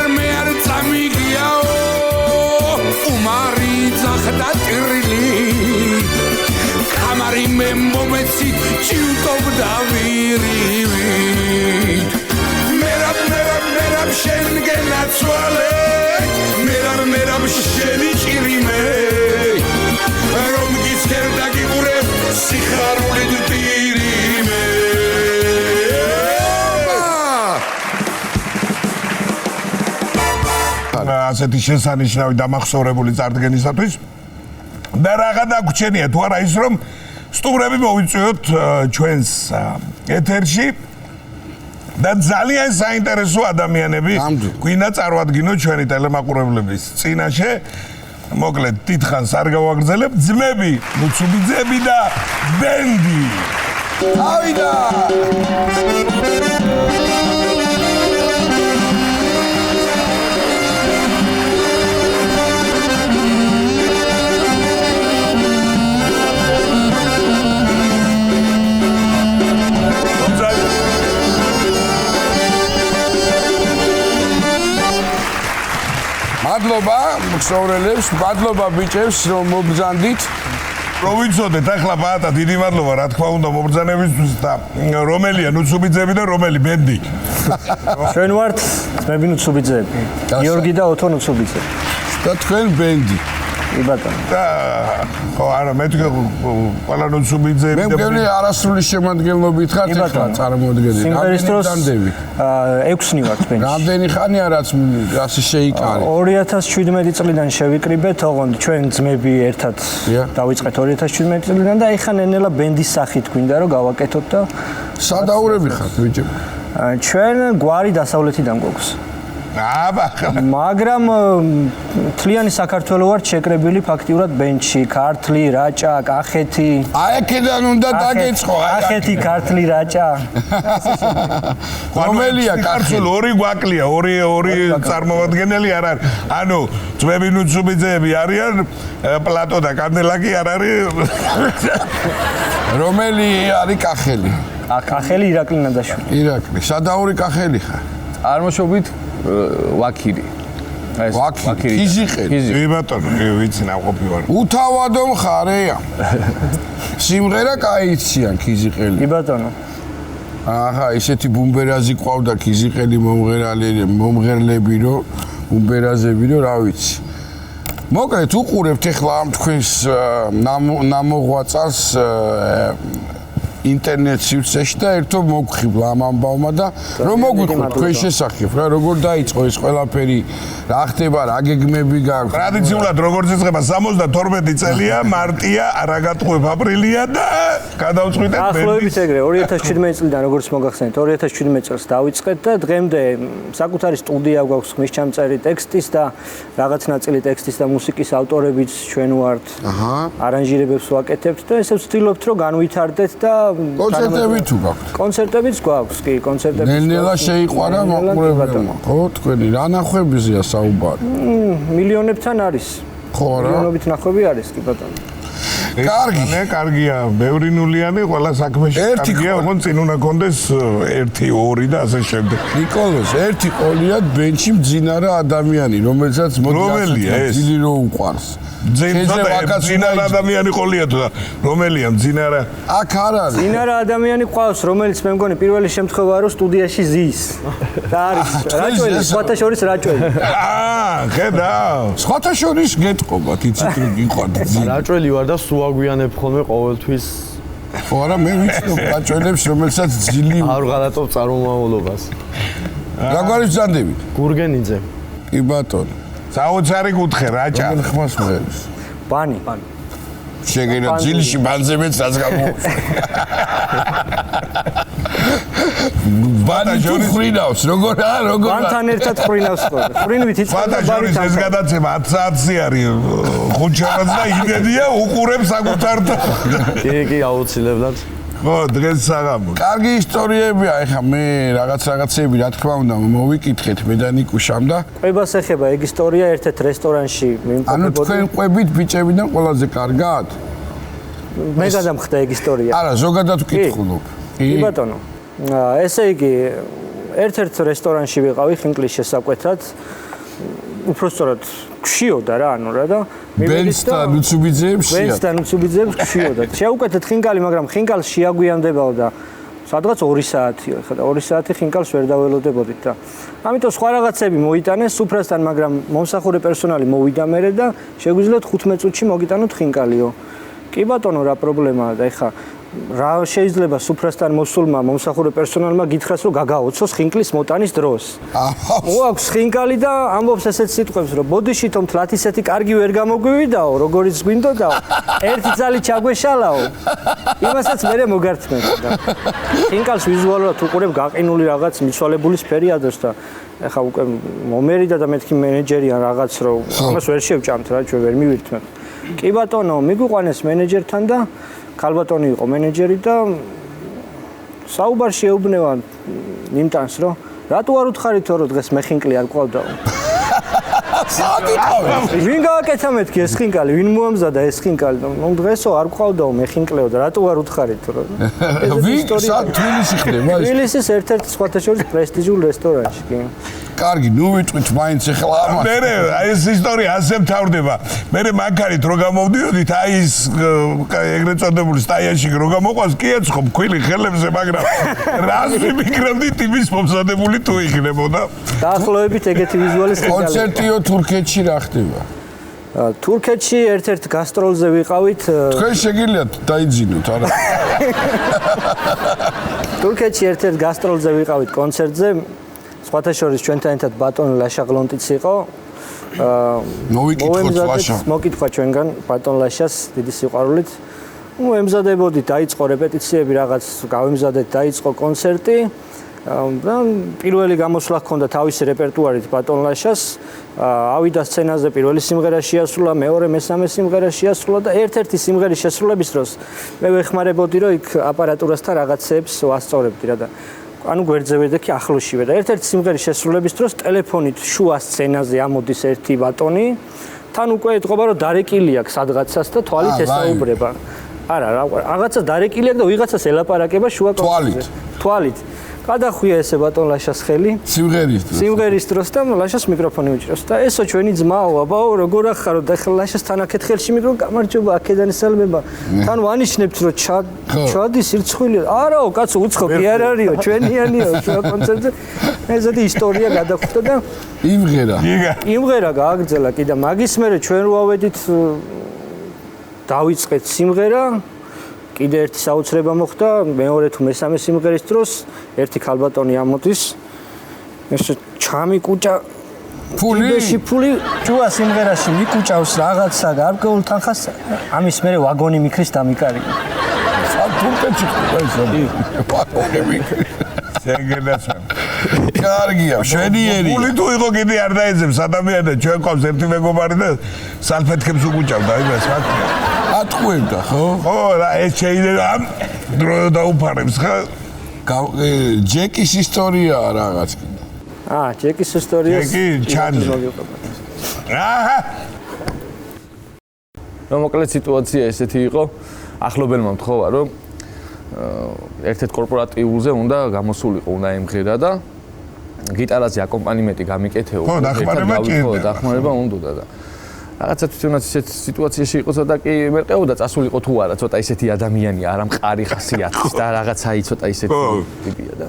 A: მე არ წამიგიაო უმარი ძახდა ტირილი კამარი მე მომეცი ჭიუტობ დავირივით მერაბ შენ გენაცვალე მერაბ შენი ჭირიმე რომ გიცქერ და გიყურებ სიხარული ტირიმე
B: ასეთი შესანიშნავი დამახსოვრებული წარდგენისათვის და რაღა დაგვრჩენია თუ არა ის რომ სტუმრები მოვიწვიოთ ჩვენს ეთერში და ძალიან საინტერესო ადამიანები გვინდა წარვადგინოთ ჩვენი ტელემაყურებლების წინაშე მოკლედ დიდხანს არ გავაგრძელებ ძმები მუცუბიძეები და ბენდი
A: ავიდა მადლობა მოგზაურელებს, მადლობა ბიჭებს რომ მობრძანდით.
B: რომ ვიცოდეთ ახლა ბატა დიდი მადლობა რა თქმა უნდა მობრძანებისთვის და რომელია ნუცუბიძეები და რომელი ბენდი.
K: ჩვენ ვართ ძმები ნუცუბიძეები. გიორგი და ოთო ნუცუბიძე.
A: და თქვენ ბენდი.
K: ბატონო.
B: და ხო არა მე თქვენ ყველა ნუცუბიძეები
A: მე მგონი არასრული შემადგენლობით ხართ ახლა წარმოადგენთ.
K: რამდენი 6-ნი ვართ ბენდი.
A: რამდენი ხანია რაც შეიკარე?
K: 2017 წლიდან შევიკრიბეთ, ოღონდ ჩვენ ძმები ერთად დავიწყეთ 2017 წლიდან და ეხლა ნენელა ბენდის სახით გვინდა რომ გავაკეთოთ და
A: სადაურები ხართ ბიჭები?
K: ჩვენ გვარი დასავლეთიდან გვაქვს. მაგრამ თლიანი საქართველო ვართ შეკრებილი ფაქტიურად ბენჩი, ქართლი, რაჭა, კახეთი.
A: აი აქედან უნდა დაგეწყო.
K: კახეთი, ქართლი, რაჭა.
B: რომელია ქართული ორი გვაკლია, ორი წარმომადგენელი არ არის. ანუ ძმები ნუცუბიძეები არიან პლატო და კანდელაკი არ არის.
A: რომელი არის კახელი?
K: კახელი ირაკლი ნადაშვილი.
A: ირაკლი, სადაური კახელი ხარ?
L: წარმოშობით ვაქირი.
A: ვაქირი. ქიზიყელი.
B: კი ბატონო, ვიცი ნაყოფი ვარ.
A: უთავადო მხარეა. სიმღერა კაიციან ქიზიყელი.
K: კი ბატონო.
A: აჰა, ისეთი ბუმბერაზი ყავდა ქიზიყელი მომღერლები რომ ბუმბერაზები რომ რა ვიცი. მოკლედ უყურებთ ახლა ამ თქვენს ნამოღვაწარს ინტერნეტ სივრცეში და ერთო მოგხიბლა ამ ამბავმა და რომ მოგვიყვით თქვენ შესახებ რა როგორ დაიწყო ეს ყველაფერი რა ხდება რა გეგმები გაქვთ
B: ტრადიციულად როგორც იწყება 72 წელია მარტია რა გატყვევ აპრილია და გადავწყვიტეთ
K: ახლობებით ეგრე 2017 წლიდან როგორც მოგახსენეთ 2017 წელს დავიწყეთ და დღემდე საკუთარი სტუდია გვაქვს ხმისჩამწერი ტექსტის და რაღაც ნაწილი ტექსტის და მუსიკის ავტორებიც ჩვენ ვართ არანჟირებებს ვაკეთებთ და ესე ვცდილობთ რომ განვითარდეთ და
A: კონცერტები თუ გაქვთ?
K: კონცერტებიც გვაქვს, კი, კონცერტებიც.
A: ნელ-ნელა შეიყვარა მაყურებელმა. ხო, თქვენი რა ნახვებია საუბარი?
K: მილიონებთან არის.
A: ხო რა?
K: მილიონობით ნახვები არის, კი ბატონო.
B: კარგია, ბევრი ნულიანი ყველა საქმეში კარგია, ოღონდ წინ უნდა კონდეს 1, 2 და ასე შემდეგ.
A: ნიკოლოზ, ერთი ყოლია ბენჩი მძინარა ადამიანი, რომელსაც
B: რომელია ეს?
A: ძილი რო უყარს.
B: მძინარა ადამიანი ყოლია თუ რომელია მძინარა?
A: აქ არ არის.
K: მძინარა ადამიანი ყავს, რომელიც მე მგონი პირველი შემთხვევაა რომ სტუდიაში ზის. და არის რაჭველი, სხვათა შორის რაჭველი.
B: ხედავ.
A: სხვათა შორის გეტყობათ, იცით რომ გიყვართ ძილი.
L: რაჭველი ვარ და სულ აგვიანებ ხოლმე ყოველთვის.
A: ხო არა, მე ვიცნობ რაჭველებს, რომელსაც ძილი
L: არ ღალატობ წარმომავლობას.
A: რა გვარი ბრძანდებით?
L: გურგენიძე.
A: კი ბატონო.
B: საოცარი კუთხე რაჭა.
A: როგორ ხმას მოერს?
K: ბანი.
A: შეგენა ძილში ბანზებიც რაც გამოუწვე. ბანი ჯორი ხრინავს, როგორ
K: ბანთან ერთად ხრინავს ხოლმე. ხრინვით იწყება
B: ბანი. ეს გადაცემა 10 საათზე არის. ხუნჩარაც და იმედია უყურებს საკუთარ
L: კი, აუცილებლად.
B: ხო, დღეს საღამო.
A: კარგი ისტორიებია, ეხა მე რაღაცეები რა თქმა უნდა მოვიკითხეთ მე და ნიკუშამ და
K: ყვებას ეხება ეგ ისტორია ერთ-ერთ რესტორანში მიმყოფებოდი.
A: ანუ თქვენ ყვებით ბიჭებიდან ყველაზე კარგად?
K: მე გადამხდა ეგ ისტორია.
A: არა, ზოგადად ვკითხულობ.
K: კი ბატონო. ესე იგი ერთ-ერთ რესტორანში ვიყავი ხინკლის შესაკვეთად. უпростоრად ქშიოდა რა, ანუ რა და
A: ბენსთან უცუბიძეებს
K: ბენსთან უცუბიძეებს ქშიოდა. შეუკეთეთ ხინკალი, მაგრამ ხინკალს შეაგვიანდებოდა. სადღაც 2 საათია, ხა და 2 საათი ხინკალს ვერ დაველოდებოდით და ამიტომ სხვა რაღაცები მოიტანეს სუფრასთან, მაგრამ მომსახურე პერსონალი მოვიდა მერე და შეგვიძლიათ 15 წუთში მოგიტანოთ ხინკალიო. კი ბატონო, რა პრობლემაა და ეხა რა შეიძლება სუფრასთან მოსულმა მომსახურე პერსონალმა გითხრას რომ გაგაოცოს ხინკლის მოტანის დროს. მოაქვს ხინკალი და ამბობს ესეთ სიტყვებს რომ ბოდიში თომ თლათ ისეთი კარგი ვერ გამოგვივიდაო, როგორიც გვინდოდაო, ერთი ძალი ჩაგვეშალაო. იმასაც მე მოგართმევ და ხინკალს ვიზუალურად უყურებ გაყინული რაღაც მიცვალებული სფერი ადოს და ეხა უკვე მომერიდა და მეთქი მენეჯერი ან რაღაც რომ ამას ვერ შევჭამთ რა, ჩვენ ვერ მივირთმევ. კი ბატონო, მიგვიყვანეს მენეჯერთან და ქალბატონი იყო მენეჯერი და საუბარში ეუბნება ნიმტანს რომ რატო არ უთხარითო რომ დღეს მე ხინკალი არ ყავდაო. ვინ გააკეთა მეთქი ეს ხინკალი, ვინ მოამზადა ეს ხინკალი? ნუ დღესო არ ყავდაო მე ხინკლიო და რატო არ უთხარითო რომ.
A: ვინ თბილისში ხდება ეს?
K: თბილისის ერთ-ერთ სხვათა შორის პრესტიჟულ რესტორანში, კი.
A: კარგი, ნუ ვიტყვით მაინც ახლა ამას.
B: მე ეს ისტორია ასე მთავრდება. მე მანქანით რო გამოვდიოდით, აი ის ეგრეთ წოდებული სტაიაში რო გამოყვას, კი ეცხო მქვილი ხელებზე, მაგრამ რას ვიმიგრებდით იმის მომზადებული თუ იქნებოდა.
K: დაახლოებით ეგეთი ვიზუალის
A: კონცერტიო თურქეთში რა ხდება?
K: თურქეთში ერთ-ერთ გასტროლზე ვიყავით.
A: თქვენ შეგიძლიათ დაიძინოთ, არა?
K: თურქეთში ერთ-ერთ გასტროლზე ვიყავით კონცერტზე. სხვათა შორის ჩვენთან ერთად ბატონ ლაშაღლონტიც იყო.
A: მოვიკითხოთ ლაშა.
K: მოკითხა ჩვენგან ბატონ ლაშას დიდი სიყვარულით. ნუ ემზადებოდით, დაიწყო რეპეტიციები, რაღაც გავემზადეთ, დაიწყო კონცერტი. და პირველი გამოსვლა ჰქონდა თავისი რეპერტუარით ბატონ ლაშას. ავიდა სცენაზე პირველი სიმღერა შეასრულა, მეორე, მესამე სიმღერა შეასრულა და ერთ-ერთი სიმღერის შესრულების დროს მე ვეხმარებოდი რომ იქ აპარატურასთან რაღაცებს ვასწორებდი რა და ანუ გვერდზე ვედექი ახლოშივე და ერთ-ერთი სიმღერის შესრულების დროს ტელეფონით შუა სცენაზე ამოდის ერთი ბატონი თან უკვე ეთყობა რომ დარეკილი აქვს სადღაცას და თვალით ესაუბრება არა, რაღაცა დარეკილი აქვს და ვიღაცას ელაპარაკება შუა კონცერტზე. თვალით. გადახვია ესე ბატონ ლაშას ხელი. სიმღერის დროს და ლაშას მიკროფონი უჭირავს. და ესო ჩვენი ძმაო, აბაო, როგორ ახარო და ახლა ლაშასთან აქეთ ხელში მიკროფონი გამარჯობა, აქედან ესალმება. თან ვანიშნებთ რომ ჩადის სირცხვილი. არაო, კაცო, უცხო კი არ არისო, ჩვენიანიო შუა კონცერტზე. ესეთი ისტორია გადახვდა და იმღერა გააგრძელა კიდე მაგის მერე ჩვენ რო ავედით დავიწყეთ სიმღერა კიდე ერთი საოცრება მოხდა მეორე თუ მესამე სიმღერის დროს ერთი ქალბატონი ამოდის ესე ჩამიკუჭა ფული ჯუა სიმღერაში მიკუჭავს რაღაცა გარკვეულ თანხას ამის მერე ვაგონი მიქრის დამიკარია
A: თურქეთში ხდება ეს ვაგონი შეგენასან კარგია შვენიერი ფული თუ იყო კიდე არ დაეძებს ადამიანებს ჩვენ ყავს ერთი მეგობარი და სალფეთქებს უკუჭავდა იმას ფაქტია ატყუებდა ხო რა ეს შეიძლება ამ დრო დაუფარებს ხა ჯეკის ისტორიაა რაღაც
K: ჯეკის ისტორია
A: ჯეკი ჩანს აჰა
L: მოკლედ სიტუაცია ესეთი იყო ახლობელმა მთხოვა რომ ერთ-ერთ კორპორატიულზე უნდა გამოსულიყო უნდა ემღერა და გიტარაზე აკომპანიმენტი გამიკეთეო დახმარება უნდა და რაღაცა თვითონაც ისეთ სიტუაციაში იყო ცოტა კი მერყეოდა წასულიყო თუ არა ცოტა ისეთი ადამიანია არა მყარი ხასიათის და რაღაცაი ცოტა ისეთი ტიპია და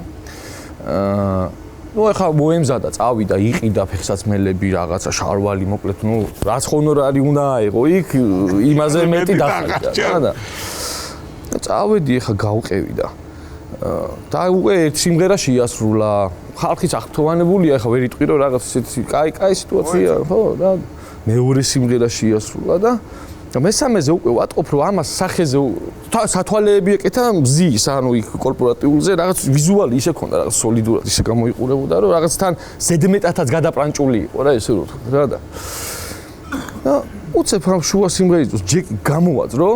L: ნუ ახლა მოემზადა წავიდა იყიდა ფეხსაცმელები რაღაცა შარვალი მოკლედ ნუ რაც ჰონორარი უნდა აიღო იქ იმაზე მეტი დახარჯა და წავედი ახლა გავყევი და უკვე ერთ სიმღერა შეასრულა ხალხიც აღფრთოვანებულია ახლა ვერ იტყვი რომ რაღაც ისეთი კაი სიტუაცია ხო და მეორე სიმღერა შეასრულა და მესამეზე უკვე ვატყობ რომ ამას სახეზე სათვალეები ეკეთა მზის ანუ იქ კორპორატიულზე რაღაც ვიზუალი ისე ქონდა რაღაც სოლიდურად ისე გამოიყურებოდა რომ რაღაც თან ზედმეტათაც გადაპრანჭული იყო რა ესე რა და უცებ რა შუა სიმღერის დროს ჯეკი გამოვაძრო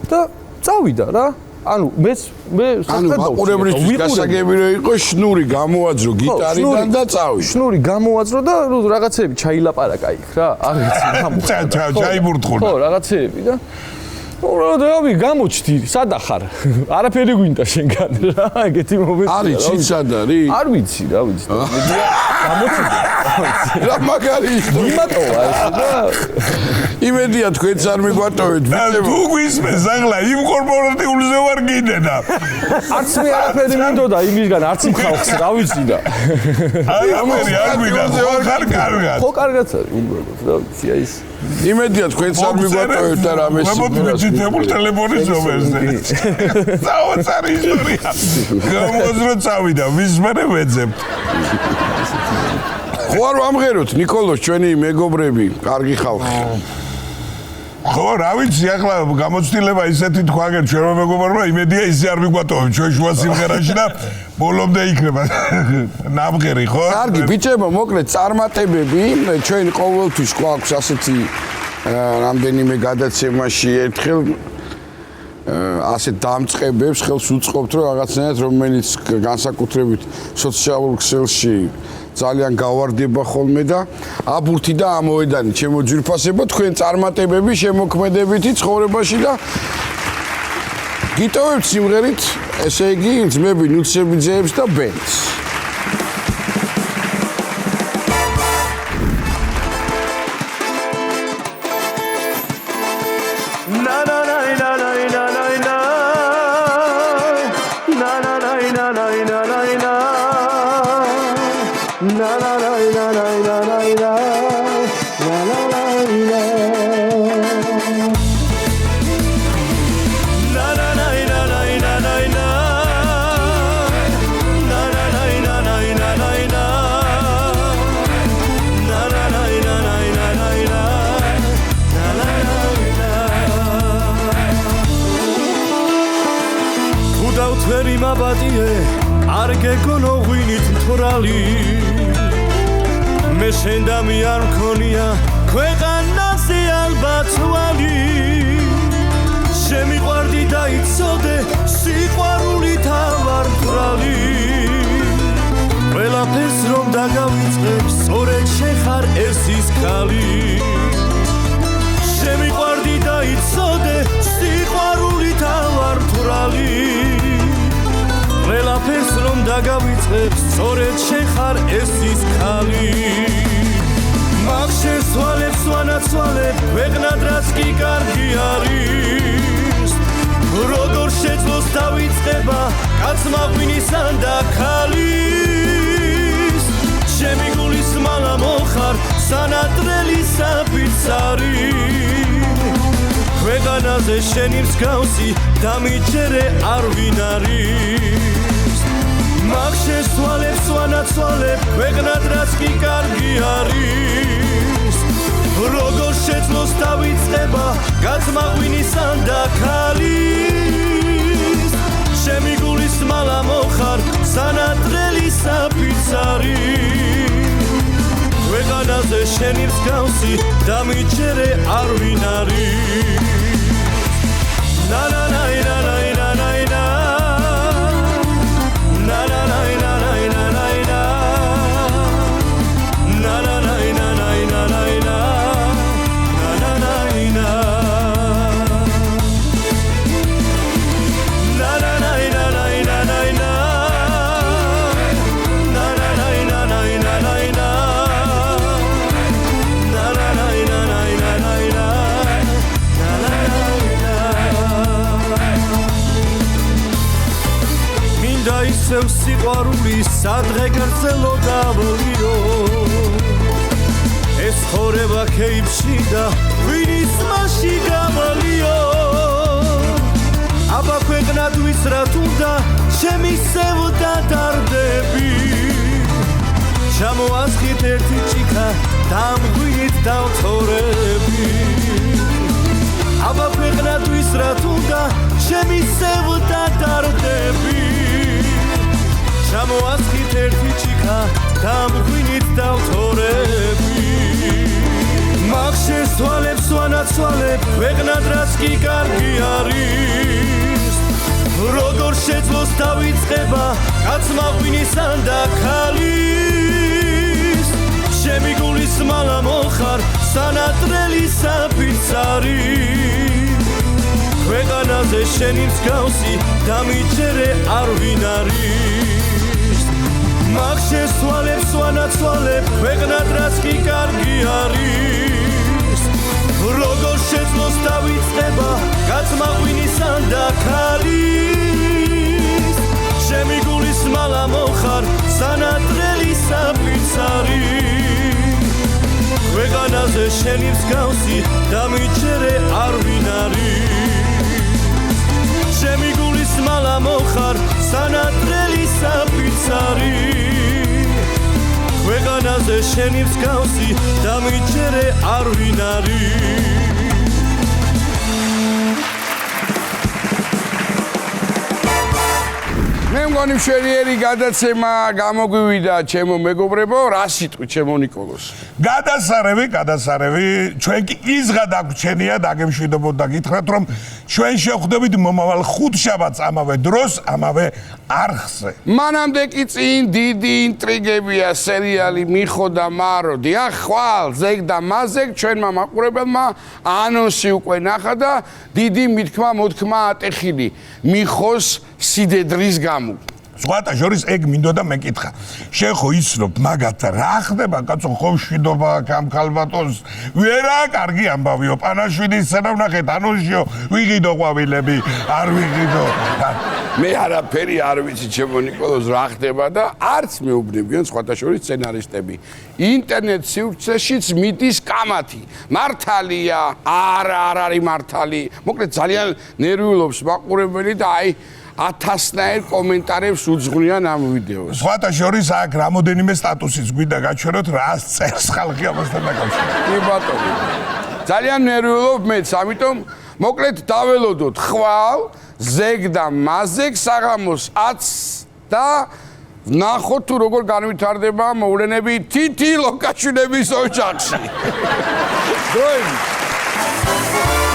L: და წავიდა რა ანუ მე
A: მაყურებელისთვის გასაგები რომ იყო შნური გამოაძრო გიტარიდან და წავიდა
L: შნური გამოაძრო და რაღაცები ჩაილაპარაკა იქ რა არ ვიცი
A: ჩაიბურთხუნა
L: ხო რაღაცები და რავი გამოჩდი სად ახარ არაფერი გვინდა შენგან რა ეგეთი მომენტია
A: არის ჩი სად არის
L: არ ვიცი რა ვიცი გამოჩდი
A: რა მაგარი
L: იმატოვა ეს და
A: იმედია თქვენც არ მიგვატოვეთ
B: თუ გვისმენს ახლა იმ კორპორატიულზე ვარ კიდენა
L: არც მე არაფერი მინდოდა იმისგან არც იმ ხალხს რა ვიცი და
B: აი ამერი არ გვინდა ხარ კარგად
L: ხო კარგად არის უბრალოდ რა ვიცი აი ეს
A: იმედია თქვენც არ მიგვატოვეთ და რამე
B: მოდიჩიტებულ ტელეფონის ნომერზე საოცარი ისტორია გამოძრო წავიდა ვის მერე ვეძებთ
A: ხო არ ვამღეროთ ნიკოლოს ჩვენი მეგობრები კარგი ხალხი
B: ხო რა ვიცი ახლა გამოცდილება ისეთი თქვაგერ ჩვენო მეგობრებმა იმედია ისე არ მიგვატოვებ ჩვენ შუა სიმღერაში და ბოლომდე იქნება ნამღერი ხო
A: კარგი ბიჭებო მოკლედ წარმატებები ჩვენ ყოველთვის გვაქვს ასეთი რამდენიმე გადაცემაში ერთხელ ასე დამწყებებს ხელს უწყობთ რომ რაღაცნაირად რომელიც განსაკუთრებით სოციალურ ქსელში ძალიან გავარდება ხოლმე და აბურთი და ამოედანი ჩემო ძვირფასებო თქვენ წარმატებები შემოქმედებითი ცხოვრებაში და გიტოვებთ სიმღერით ესე იგი ძმები ნუცებიძეებს და ბენდს
M: არ გეგონო ღვინით მთვრალი მე შენდამი არ მქონია ქვეყანაზე ალბათ ვალი შემიყვარდი და იცოდე სიყვარული თავარ მთვრალი ყველაფერს რომ დაგავიწყებ სწორედ შენ ხარ ეს ის ქალი შემიყვარდი და იცოდე სიყვარული თავარ თვრალი ყველაფერს რომ დაგავიწყებ სწორედ შენ ხარ ეს ის ქალი მაგ შესვალებს ვანაცვალებ ქვეყნად რაც კი კარგი არის როგორ შეძლოს დავიწყება კაცმა ღვინისან და ქალის ჩემი გულის მალა მოხარ სანატრელი საფიცარი ქვეყანაზე შენი მსგავსი დამიჯერე არ ვინ არის მაგ შესვალებს ვანაცვალებ ქვეყნად რაც კი კარგი არის როგორ შეძლოს დავიწყება კაცმა ღვინისან და ქალის ჩემი გულის მალა მოხარ სანატრელი საფიცარი ქვეყანაზე შენი მსგავსი დამიჯერე არ ვინ არის na na na na na na na na na na na na na na na na na ისევ სიყვარული სადღე გრძელო დავლიო ეს ხორება ქეიფში და ღვინის მასში გავალიო აბა ქვეყნად ვისრათ უნდა ჩემი სევდა დარდები ჩამოასხით ერთი ჭიქა და მღვინით დავთორები აბა ქვეყნად ვისრათ უნდა ჩემი სევდა დარდები ჩამოასხით ერთი ჭიქა და მღვინით დავთორები მაგ შესვალებს ვანაცვალებ ქვეყნად რაც კი კარგი არის როგორ შეძლოს დავიწყება კაცმა ღვინისან და ქალის ჩემი გულის მალა მოხარ სანატრელი საფიცარი ქვეყანაზე შენი მსგავსი დამიჯერე არ ვინ არის მაგ შესვალებს ვანაცვალებ ქვეყნად რაც კი კარგი არის როგორ შეძლოს დავიწყება კაცმა ღვინისან და ქალის ჩემი გულის მალა მოხარ სანატრელი საფიცარი ქვეყანაზე შენი მსგავსი დამიჯერე არ ვინ არის ჩემი გულის მალა მოხარ სანატრელი საფიცარი ქვეყანაზე შენი მსგავსი დამიჯერე არ ვინ არის
A: მე მგონი მშვენიერი გადაცემა გამოგვივიდა ჩემო მეგობრებო რა სიტყვით ჩემო ნიკოლოს
B: გადასარევი ჩვენ კი იზღა დაგვრჩენია დაგემშვიდობოთ და გითხრათ რომ ჩვენ შევხვდებით მომავალ ხუთშაბათს ამავე დროს ამავე არხზე
A: მანამდე კი წინ დიდი ინტრიგებია სერიალი მიხო და მაროდი ახვალ ზეგ და მაზეგ ჩვენმა მაყურებელმა ანონსი უკვე ნახა და დიდი მითქმა მოთქმა ატეხილი მიხოს სიდედრის გამო
B: სხვათა შორის ეგ მინდოდა მეკითხა შენ ხო იცნობ მაგათ რა ხდება კაცო ხო მშვიდობა ამ ქალბატონს ვერა კარგი ამბავიო პანაშვიდის სცენა ვნახეთ ანონსიო ვიღიდო ყვავილები არ ვიღიდო
A: მე არაფერი არ ვიცი ჩემო ნიკოლოს რა ხდება და არც მეუბნებიან სხვათა შორის სცენარისტები ინტერნეტ სივრცეშიც მიდის კამათი მართალია არ არის მართალი მოკლედ ძალიან ნერვიულობს მაყურებელი და აი 1000-ნაირ კომენტარებს უძღვნიან ამ ვიდეოს.
B: სხვათა შორის აქ რამოდენიმე სტატუსიც გვინდა გაჩვენოთ, რას წერს ხალხი ამასთან დაკავშირებით.
A: კი ბატონო. ძალიან ნერვიულობ მეც, ამიტომ მოკლედ დაველოდოთ ხვალ, ზეგ და მაზეგ საღამოს 10 და ნახოთ თუ როგორ განვითარდება მოვლენები თითი ლოკაშვილების ოჯახში. დროებით